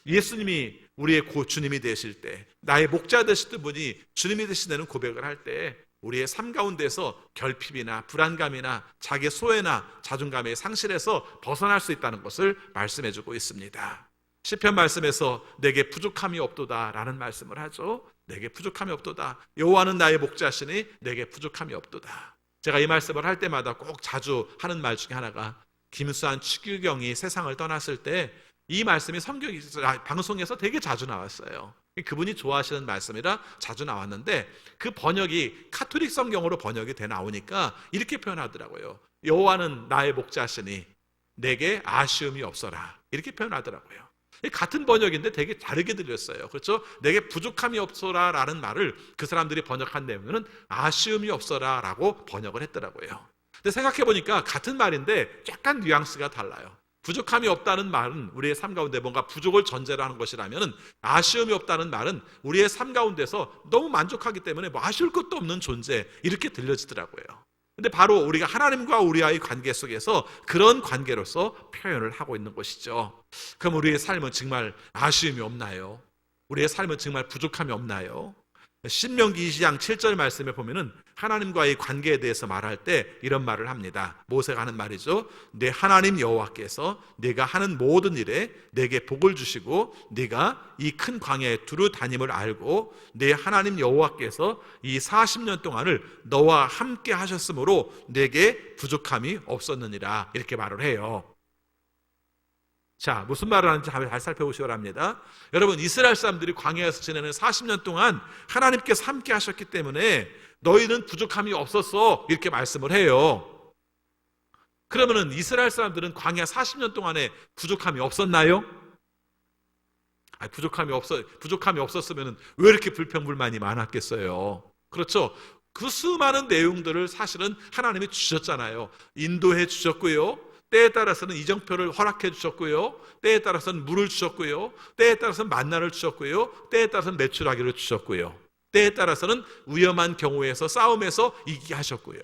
예수님이 우리의 주님이 되실 때, 나의 목자 되시던 분이 주님이 되시다는 고백을 할 때 우리의 삶 가운데서 결핍이나 불안감이나 자기 소외나 자존감의 상실에서 벗어날 수 있다는 것을 말씀해 주고 있습니다. 시편 말씀에서 내게 부족함이 없도다 라는 말씀을 하죠. 내게 부족함이 없도다. 여호와는 나의 목자시니 내게 부족함이 없도다. 제가 이 말씀을 할 때마다 꼭 자주 하는 말 중에 하나가, 김수환 추규경이 세상을 떠났을 때 이 말씀이 방송에서 되게 자주 나왔어요. 그분이 좋아하시는 말씀이라 자주 나왔는데 그 번역이 카톨릭 성경으로 번역이 돼 나오니까 이렇게 표현하더라고요. 여호와는 나의 목자시니 내게 아쉬움이 없어라. 이렇게 표현하더라고요. 같은 번역인데 되게 다르게 들렸어요. 그렇죠? 내게 부족함이 없어라 라는 말을 그 사람들이 번역한 내용은 아쉬움이 없어라 라고 번역을 했더라고요. 근데 생각해 보니까 같은 말인데 약간 뉘앙스가 달라요. 부족함이 없다는 말은 우리의 삶 가운데 뭔가 부족을 전제로 하는 것이라면, 아쉬움이 없다는 말은 우리의 삶 가운데서 너무 만족하기 때문에 뭐 아쉬울 것도 없는 존재, 이렇게 들려지더라고요. 근데 바로 우리가 하나님과 우리와의 관계 속에서 그런 관계로서 표현을 하고 있는 것이죠. 그럼 우리의 삶은 정말 아쉬움이 없나요? 우리의 삶은 정말 부족함이 없나요? 신명기 20장 7절 말씀에 보면은 하나님과의 관계에 대해서 말할 때 이런 말을 합니다. 모세가 하는 말이죠. 내 하나님 여호와께서 네가 하는 모든 일에 내게 복을 주시고 네가 이 큰 광야에 두루 다님을 알고 내 하나님 여호와께서 이 40년 동안을 너와 함께 하셨으므로 내게 부족함이 없었느니라. 이렇게 말을 해요. 자, 무슨 말을 하는지 잘 살펴보시기 바랍니다. 여러분, 이스라엘 사람들이 광야에서 지내는 40년 동안 하나님께서 함께 하셨기 때문에 너희는 부족함이 없었어, 이렇게 말씀을 해요. 그러면은 이스라엘 사람들은 광야 40년 동안에 부족함이 없었나요? 부족함이 없었으면 왜 이렇게 불평불만이 많았겠어요? 그렇죠? 그 수많은 내용들을 사실은 하나님이 주셨잖아요. 인도해 주셨고요, 때에 따라서는 이정표를 허락해 주셨고요, 때에 따라서는 물을 주셨고요, 때에 따라서는 만나를 주셨고요, 때에 따라서는 메추라기를 주셨고요, 때에 따라서는 위험한 경우에서 싸움에서 이기게 하셨고요.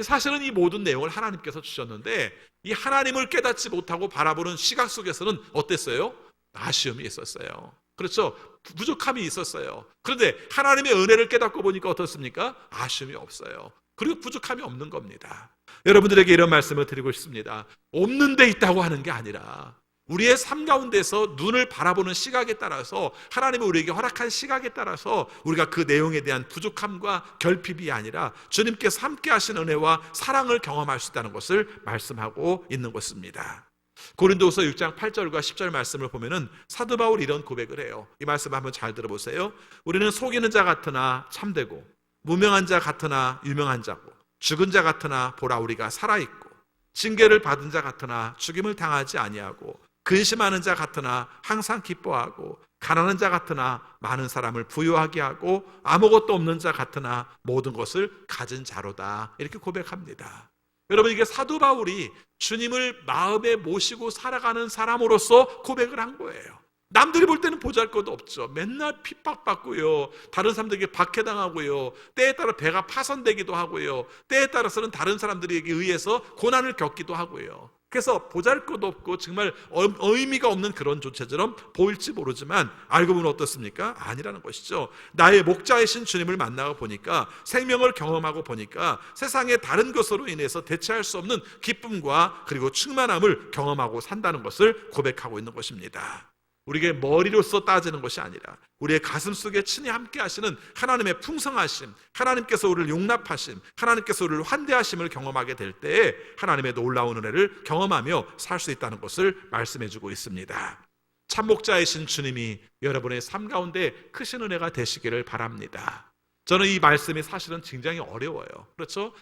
사실은 이 모든 내용을 하나님께서 주셨는데 이 하나님을 깨닫지 못하고 바라보는 시각 속에서는 어땠어요? 아쉬움이 있었어요. 그렇죠? 부족함이 있었어요. 그런데 하나님의 은혜를 깨닫고 보니까 어떻습니까? 아쉬움이 없어요. 그리고 부족함이 없는 겁니다. 여러분들에게 이런 말씀을 드리고 싶습니다. 없는 데 있다고 하는 게 아니라 우리의 삶 가운데서 눈을 바라보는 시각에 따라서, 하나님이 우리에게 허락한 시각에 따라서 우리가 그 내용에 대한 부족함과 결핍이 아니라 주님께서 함께 하신 은혜와 사랑을 경험할 수 있다는 것을 말씀하고 있는 것입니다. 고린도후서 6장 8절과 10절 말씀을 보면은 사도 바울이 이런 고백을 해요. 이 말씀 한번 잘 들어보세요. 우리는 속이는 자 같으나 참되고 무명한 자 같으나 유명한 자고 죽은 자 같으나 보라 우리가 살아있고 징계를 받은 자 같으나 죽임을 당하지 아니하고 근심하는 자 같으나 항상 기뻐하고 가난한 자 같으나 많은 사람을 부유하게 하고 아무것도 없는 자 같으나 모든 것을 가진 자로다. 이렇게 고백합니다. 여러분, 이게 사도 바울이 주님을 마음에 모시고 살아가는 사람으로서 고백을 한 거예요. 남들이 볼 때는 보잘것도 없죠. 맨날 핍박받고요, 다른 사람들에게 박해당하고요, 때에 따라 배가 파손되기도 하고요, 때에 따라서는 다른 사람들에게 의해서 고난을 겪기도 하고요. 그래서 보잘것 없고 정말 의미가 없는 그런 존재처럼 보일지 모르지만 알고 보면 어떻습니까? 아니라는 것이죠. 나의 목자이신 주님을 만나고 보니까, 생명을 경험하고 보니까 세상의 다른 것으로 인해서 대체할 수 없는 기쁨과 그리고 충만함을 경험하고 산다는 것을 고백하고 있는 것입니다. 우리에게 머리로서 따지는 것이 아니라 우리의 가슴 속에 친히 함께 하시는 하나님의 풍성하심, 하나님께서 우리를 용납하심, 하나님께서 우리를 환대하심을 경험하게 될 때에 하나님의 놀라운 은혜를 경험하며 살 수 있다는 것을 말씀해 주고 있습니다. 참목자이신 주님이 여러분의 삶 가운데 크신 은혜가 되시기를 바랍니다. 저는 이 말씀이 사실은 굉장히 어려워요. 그렇죠?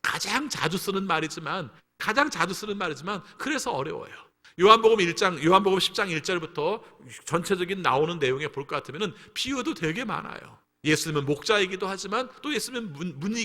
가장 자주 쓰는 말이지만 그래서 어려워요. 요한복음 10장 1절부터 전체적인 나오는 내용에 볼 것 같으면 비유도 되게 많아요. 예수님은 목자이기도 하지만 또 예수님은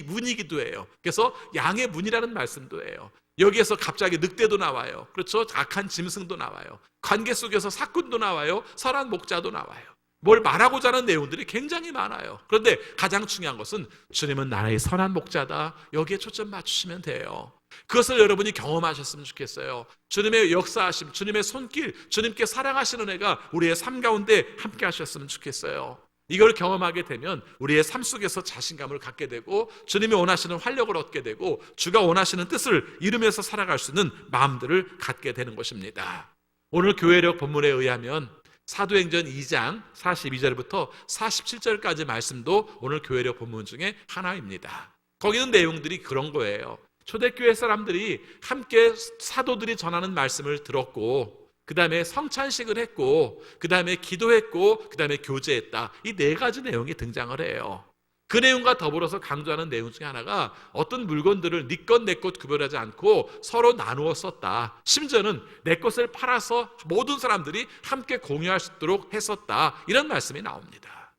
문이기도 해요. 그래서 양의 문이라는 말씀도 해요. 여기에서 갑자기 늑대도 나와요. 그렇죠? 악한 짐승도 나와요. 관계 속에서 사꾼도 나와요. 선한 목자도 나와요. 뭘 말하고자 하는 내용들이 굉장히 많아요. 그런데 가장 중요한 것은 주님은 나의 선한 목자다. 여기에 초점 맞추시면 돼요. 그것을 여러분이 경험하셨으면 좋겠어요. 주님의 역사하심, 주님의 손길, 주님께 사랑하시는 은혜가 우리의 삶 가운데 함께 하셨으면 좋겠어요. 이걸 경험하게 되면 우리의 삶 속에서 자신감을 갖게 되고 주님이 원하시는 활력을 얻게 되고 주가 원하시는 뜻을 이루면서 살아갈 수 있는 마음들을 갖게 되는 것입니다. 오늘 교회력 본문에 의하면 사도행전 2장 42절부터 47절까지 말씀도 오늘 교회력 본문 중에 하나입니다. 거기는 내용들이 그런 거예요. 초대교회 사람들이 함께 사도들이 전하는 말씀을 들었고, 그 다음에 성찬식을 했고, 그 다음에 기도했고, 그 다음에 교제했다. 이 네 가지 내용이 등장을 해요. 그 내용과 더불어서 강조하는 내용 중에 하나가 어떤 물건들을 네 것 내 것 구별하지 않고 서로 나누어 썼다. 심지어는 내 것을 팔아서 모든 사람들이 함께 공유할 수 있도록 했었다. 이런 말씀이 나옵니다.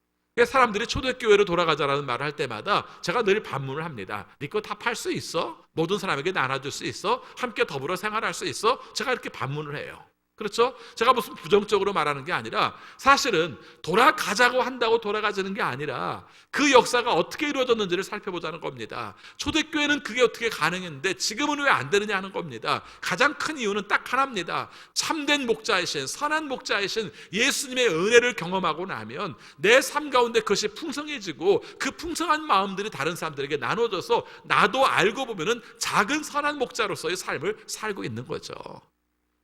사람들이 초대교회로 돌아가자라는 말을 할 때마다 제가 늘 반문을 합니다. 네 거 다 팔 수 있어? 모든 사람에게 나눠줄 수 있어? 함께 더불어 생활할 수 있어? 제가 이렇게 반문을 해요. 그렇죠? 제가 무슨 부정적으로 말하는 게 아니라 사실은 돌아가자고 한다고 돌아가지는 게 아니라 그 역사가 어떻게 이루어졌는지를 살펴보자는 겁니다. 초대교회는 그게 어떻게 가능했는데 지금은 왜 안 되느냐 하는 겁니다. 가장 큰 이유는 딱 하나입니다. 참된 목자이신, 선한 목자이신 예수님의 은혜를 경험하고 나면 내 삶 가운데 그것이 풍성해지고 그 풍성한 마음들이 다른 사람들에게 나눠져서 나도 알고 보면은 작은 선한 목자로서의 삶을 살고 있는 거죠.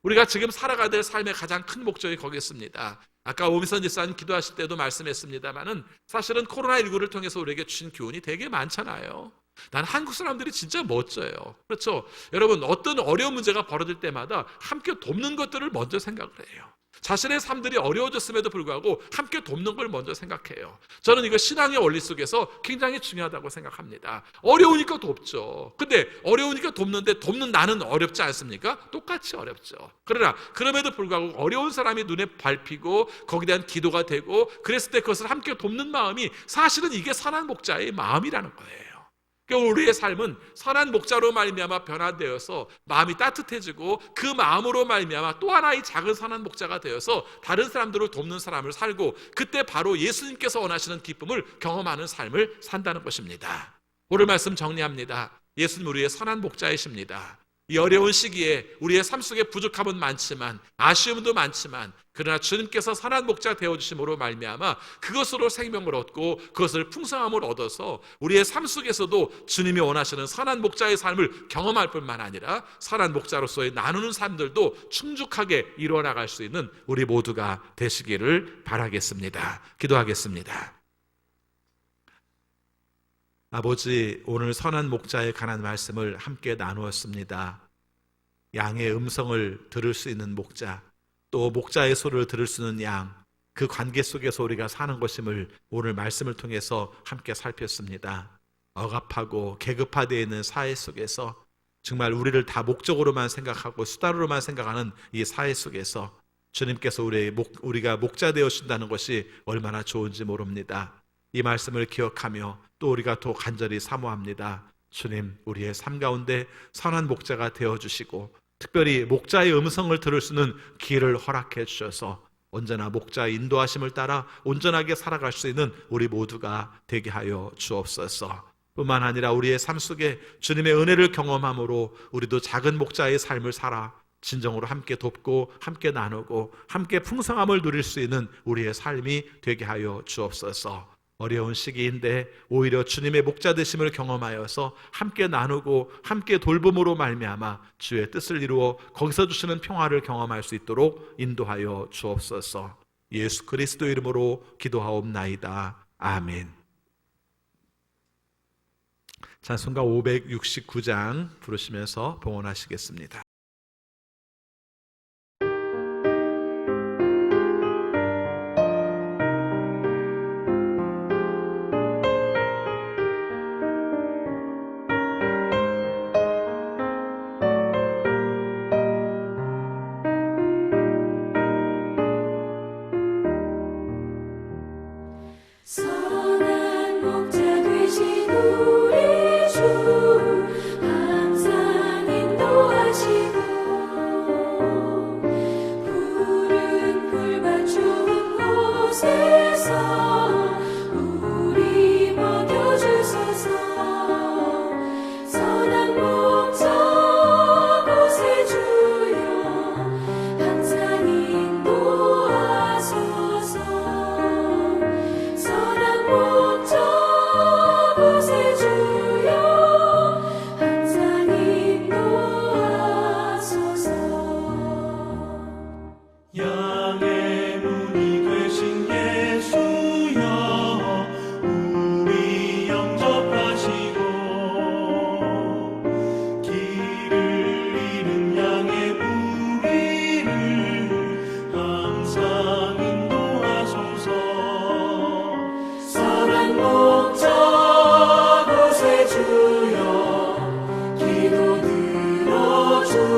우리가 지금 살아가야 될 삶의 가장 큰 목적이 거기 있습니다. 아까 오미선 지사님 기도하실 때도 말씀했습니다마는 사실은 코로나19를 통해서 우리에게 주신 교훈이 되게 많잖아요. 난 한국 사람들이 진짜 멋져요. 그렇죠? 여러분, 어떤 어려운 문제가 벌어질 때마다 함께 돕는 것들을 먼저 생각을 해요. 자신의 삶들이 어려워졌음에도 불구하고 함께 돕는 걸 먼저 생각해요. 저는 이거 신앙의 원리 속에서 굉장히 중요하다고 생각합니다. 어려우니까 돕죠. 근데 어려우니까 돕는데 돕는 나는 어렵지 않습니까? 똑같이 어렵죠. 그러나 그럼에도 불구하고 어려운 사람이 눈에 밟히고 거기에 대한 기도가 되고 그랬을 때 그것을 함께 돕는 마음이 사실은 이게 선한 목자의 마음이라는 거예요. 그러니까 우리의 삶은 선한 목자로 말미암아 변화되어서 마음이 따뜻해지고 그 마음으로 말미암아 또 하나의 작은 선한 목자가 되어서 다른 사람들을 돕는 사람을 살고 그때 바로 예수님께서 원하시는 기쁨을 경험하는 삶을 산다는 것입니다. 오늘 말씀 정리합니다. 예수님 우리의 선한 목자이십니다. 이 어려운 시기에 우리의 삶 속에 부족함은 많지만 아쉬움도 많지만 그러나 주님께서 선한 목자 되어주심으로 말미암아 그것으로 생명을 얻고 그것을 풍성함을 얻어서 우리의 삶 속에서도 주님이 원하시는 선한 목자의 삶을 경험할 뿐만 아니라 선한 목자로서의 나누는 삶들도 충족하게 이루어나갈 수 있는 우리 모두가 되시기를 바라겠습니다. 기도하겠습니다. 아버지, 오늘 선한 목자에 관한 말씀을 함께 나누었습니다. 양의 음성을 들을 수 있는 목자, 또 목자의 소리를 들을 수 있는 양, 그 관계 속에서 우리가 사는 것임을 오늘 말씀을 통해서 함께 살폈습니다. 억압하고 계급화되어 있는 사회 속에서 정말 우리를 다 목적으로만 생각하고 수단으로만 생각하는 이 사회 속에서 주님께서 우리가 목자 되어준다는 것이 얼마나 좋은지 모릅니다. 이 말씀을 기억하며 또 우리가 더 간절히 사모합니다. 주님, 우리의 삶 가운데 선한 목자가 되어주시고 특별히 목자의 음성을 들을 수 있는 기회를 허락해 주셔서 언제나 목자의 인도하심을 따라 온전하게 살아갈 수 있는 우리 모두가 되게 하여 주옵소서. 뿐만 아니라 우리의 삶 속에 주님의 은혜를 경험함으로 우리도 작은 목자의 삶을 살아 진정으로 함께 돕고 함께 나누고 함께 풍성함을 누릴 수 있는 우리의 삶이 되게 하여 주옵소서. 어려운 시기인데 오히려 주님의 목자 되심을 경험하여서 함께 나누고 함께 돌봄으로 말미암아 주의 뜻을 이루어 거기서 주시는 평화를 경험할 수 있도록 인도하여 주옵소서. 예수 그리스도 이름으로 기도하옵나이다. 아멘. 찬송가 569장 부르시면서 봉헌하시겠습니다. 선한 목자 되신 우리 주 항상 인도하시고 푸른 풀밭 좋은 곳에서 우리 먹여주소서. 선한 목자 곳에 주여 항상 인도하소서. 선한 목자 곳에 주여 항상 인도하소서. 양의 문이 되신 예수여 우리 영접하시고 길을 잃은 양의 무리를 항상 인도하소서. 선한 목자 곳에 주여 기도 들어주소서.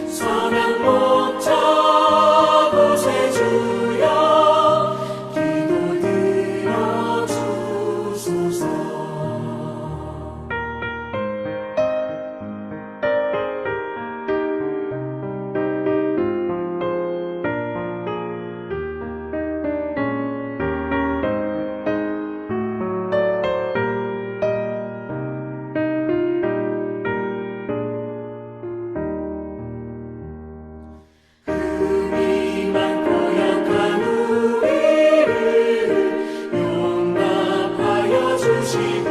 선한 목자 곳에 주여 기도 들어주소서. 흠이 많고 약한 우리를 용납하여 주시고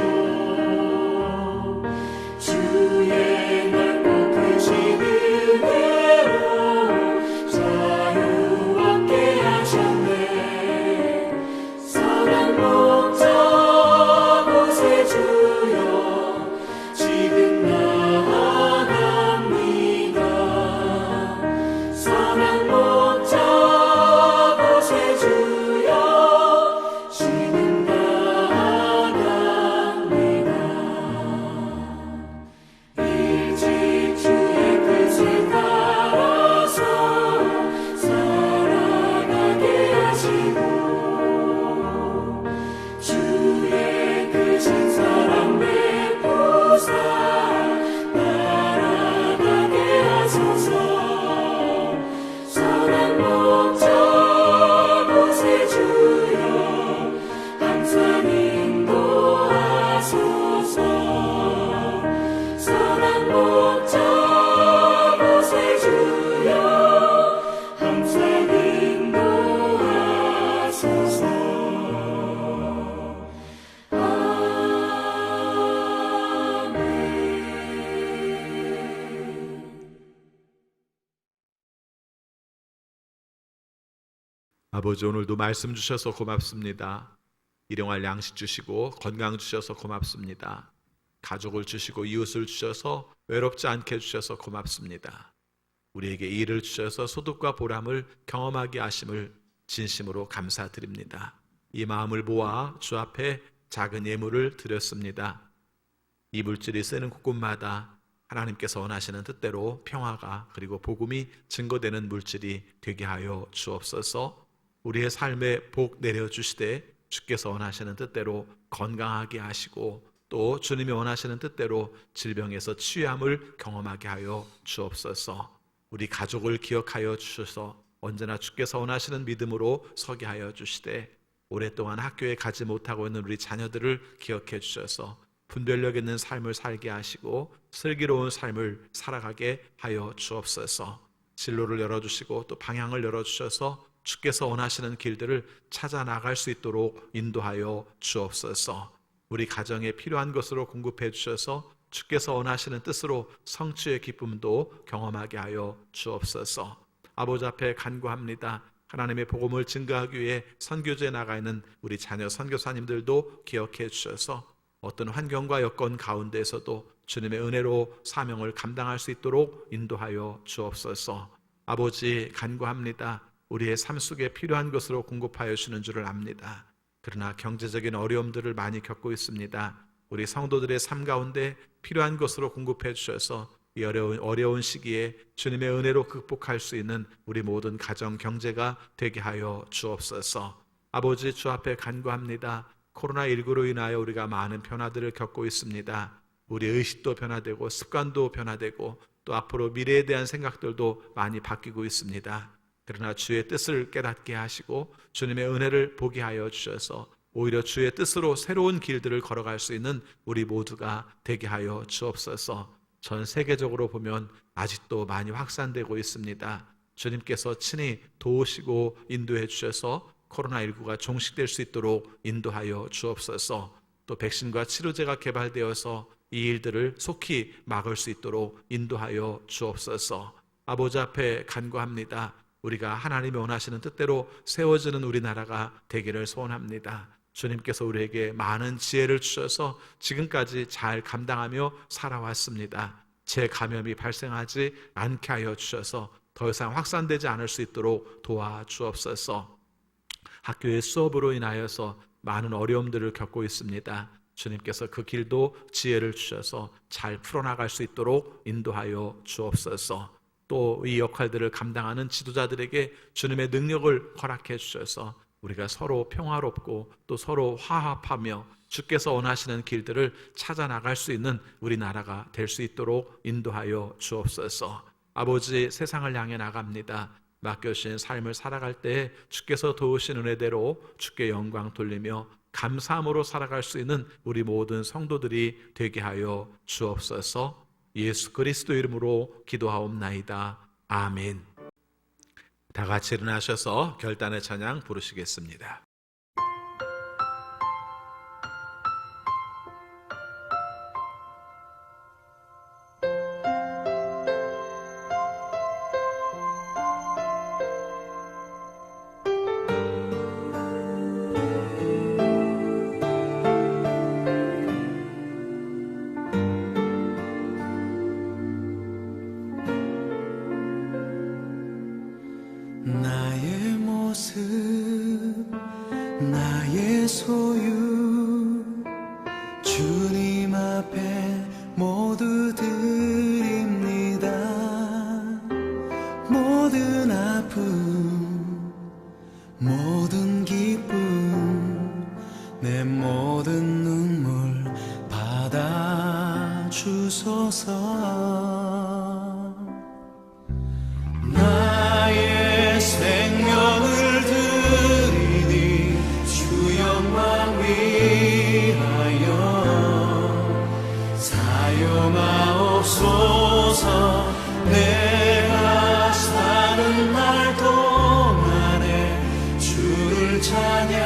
주의 넓고 크신 은혜로 자유 얻게 하셨네. 선한 목자 곳에 주여 지금 나아갑니다. 선한 목자 곳에 주여 지금 나아갑니다. 일찍 주의 뜻을 따라서 살아가게 하시고 주의 크신 사랑 베푸사 따라가게 하소서. 선한 목자 곳에 주여 항상 인도하소서. 선한 목자 곳에 주여 항상 인도하소서. 아버지, 오늘도 말씀 주셔서 고맙습니다. 일용할 양식 주시고 건강 주셔서 고맙습니다. 가족을 주시고 이웃을 주셔서 외롭지 않게 해주셔서 고맙습니다. 우리에게 일을 주셔서 소득과 보람을 경험하게 하심을 진심으로 감사드립니다. 이 마음을 모아 주 앞에 작은 예물을 드렸습니다. 이 물질이 쓰는 곳곳마다 하나님께서 원하시는 뜻대로 평화가 그리고 복음이 증거되는 물질이 되게 하여 주옵소서. 우리의 삶에 복 내려주시되 주께서 원하시는 뜻대로 건강하게 하시고 또 주님이 원하시는 뜻대로 질병에서 치유함을 경험하게 하여 주옵소서. 우리 가족을 기억하여 주셔서 언제나 주께서 원하시는 믿음으로 서게 하여 주시되 오랫동안 학교에 가지 못하고 있는 우리 자녀들을 기억해 주셔서 분별력 있는 삶을 살게 하시고 슬기로운 삶을 살아가게 하여 주옵소서. 진로를 열어주시고 또 방향을 열어주셔서 주께서 원하시는 길들을 찾아 나갈 수 있도록 인도하여 주옵소서. 우리 가정에 필요한 것으로 공급해 주셔서 주께서 원하시는 뜻으로 성취의 기쁨도 경험하게 하여 주옵소서. 아버지 앞에 간구합니다. 하나님의 복음을 증거하기 위해 선교지에 나가 있는 우리 자녀 선교사님들도 기억해 주셔서 어떤 환경과 여건 가운데에서도 주님의 은혜로 사명을 감당할 수 있도록 인도하여 주옵소서. 아버지 간구합니다. 우리의 삶 속에 필요한 것으로 공급하여 주는 줄을 압니다. 그러나 경제적인 어려움들을 많이 겪고 있습니다. 우리 성도들의 삶 가운데 필요한 것으로 공급해 주셔서 이 어려운 시기에 주님의 은혜로 극복할 수 있는 우리 모든 가정 경제가 되게 하여 주옵소서. 아버지 주 앞에 간구합니다. 코로나19로 인하여 우리가 많은 변화들을 겪고 있습니다. 우리 의식도 변화되고 습관도 변화되고 또 앞으로 미래에 대한 생각들도 많이 바뀌고 있습니다. 그러나 주의 뜻을 깨닫게 하시고 주님의 은혜를 보게 하여 주셔서 오히려 주의 뜻으로 새로운 길들을 걸어갈 수 있는 우리 모두가 되게 하여 주옵소서. 전 세계적으로 보면 아직도 많이 확산되고 있습니다. 주님께서 친히 도우시고 인도해 주셔서 코로나19가 종식될 수 있도록 인도하여 주옵소서. 또 백신과 치료제가 개발되어서 이 일들을 속히 막을 수 있도록 인도하여 주옵소서. 아버지 앞에 간구합니다. 우리가 하나님이 원하시는 뜻대로 세워지는 우리나라가 되기를 소원합니다. 주님께서 우리에게 많은 지혜를 주셔서 지금까지 잘 감당하며 살아왔습니다. 재감염이 발생하지 않게 하여 주셔서 더 이상 확산되지 않을 수 있도록 도와주옵소서. 학교의 수업으로 인하여서 많은 어려움들을 겪고 있습니다. 주님께서 그 길도 지혜를 주셔서 잘 풀어나갈 수 있도록 인도하여 주옵소서. 또 이 역할들을 감당하는 지도자들에게 주님의 능력을 허락해 주셔서 우리가 서로 평화롭고 또 서로 화합하며 주께서 원하시는 길들을 찾아 나갈 수 있는 우리나라가 될 수 있도록 인도하여 주옵소서. 아버지 세상을 향해 나갑니다. 맡겨주신 삶을 살아갈 때 주께서 도우신 은혜대로 주께 영광 돌리며 감사함으로 살아갈 수 있는 우리 모든 성도들이 되게 하여 주옵소서. 예수 그리스도 이름으로 기도하옵나이다. 아멘. 다 같이 일어나셔서 결단의 찬양 부르시겠습니다. 나의 모습 나의 소유 주님 앞에 모두 드립니다. 모든 아픔 모든 기쁨 내 모든 눈물 받아주소서. 나의 생명을 드리니 주 영광 위하여 사용하옵소서. 내가 사는 날 동안에 주를 찬양하며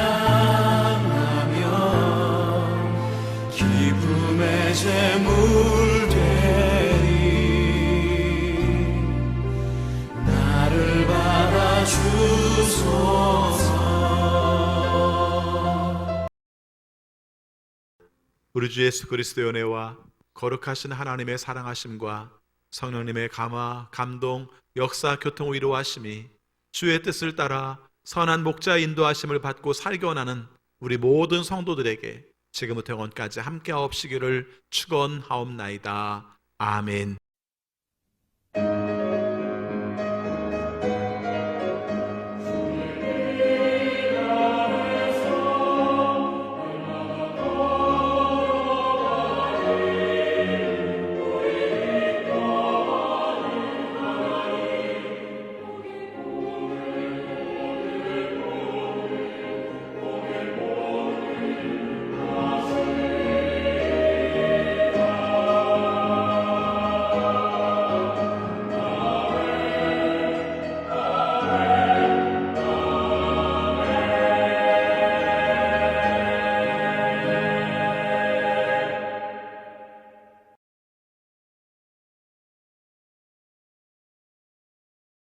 기쁨의 제물 나를 받아주소서. 우리 주 예수 그리스도의 은혜와 거룩하신 하나님의 사랑하심과 성령님의 감화, 감동, 역사, 교통, 위로하심이 주의 뜻을 따라 선한 목자의 인도하심을 받고 살게 원하는 우리 모든 성도들에게 지금부터 영원까지 함께하옵시기를 축원하옵나이다. 아멘.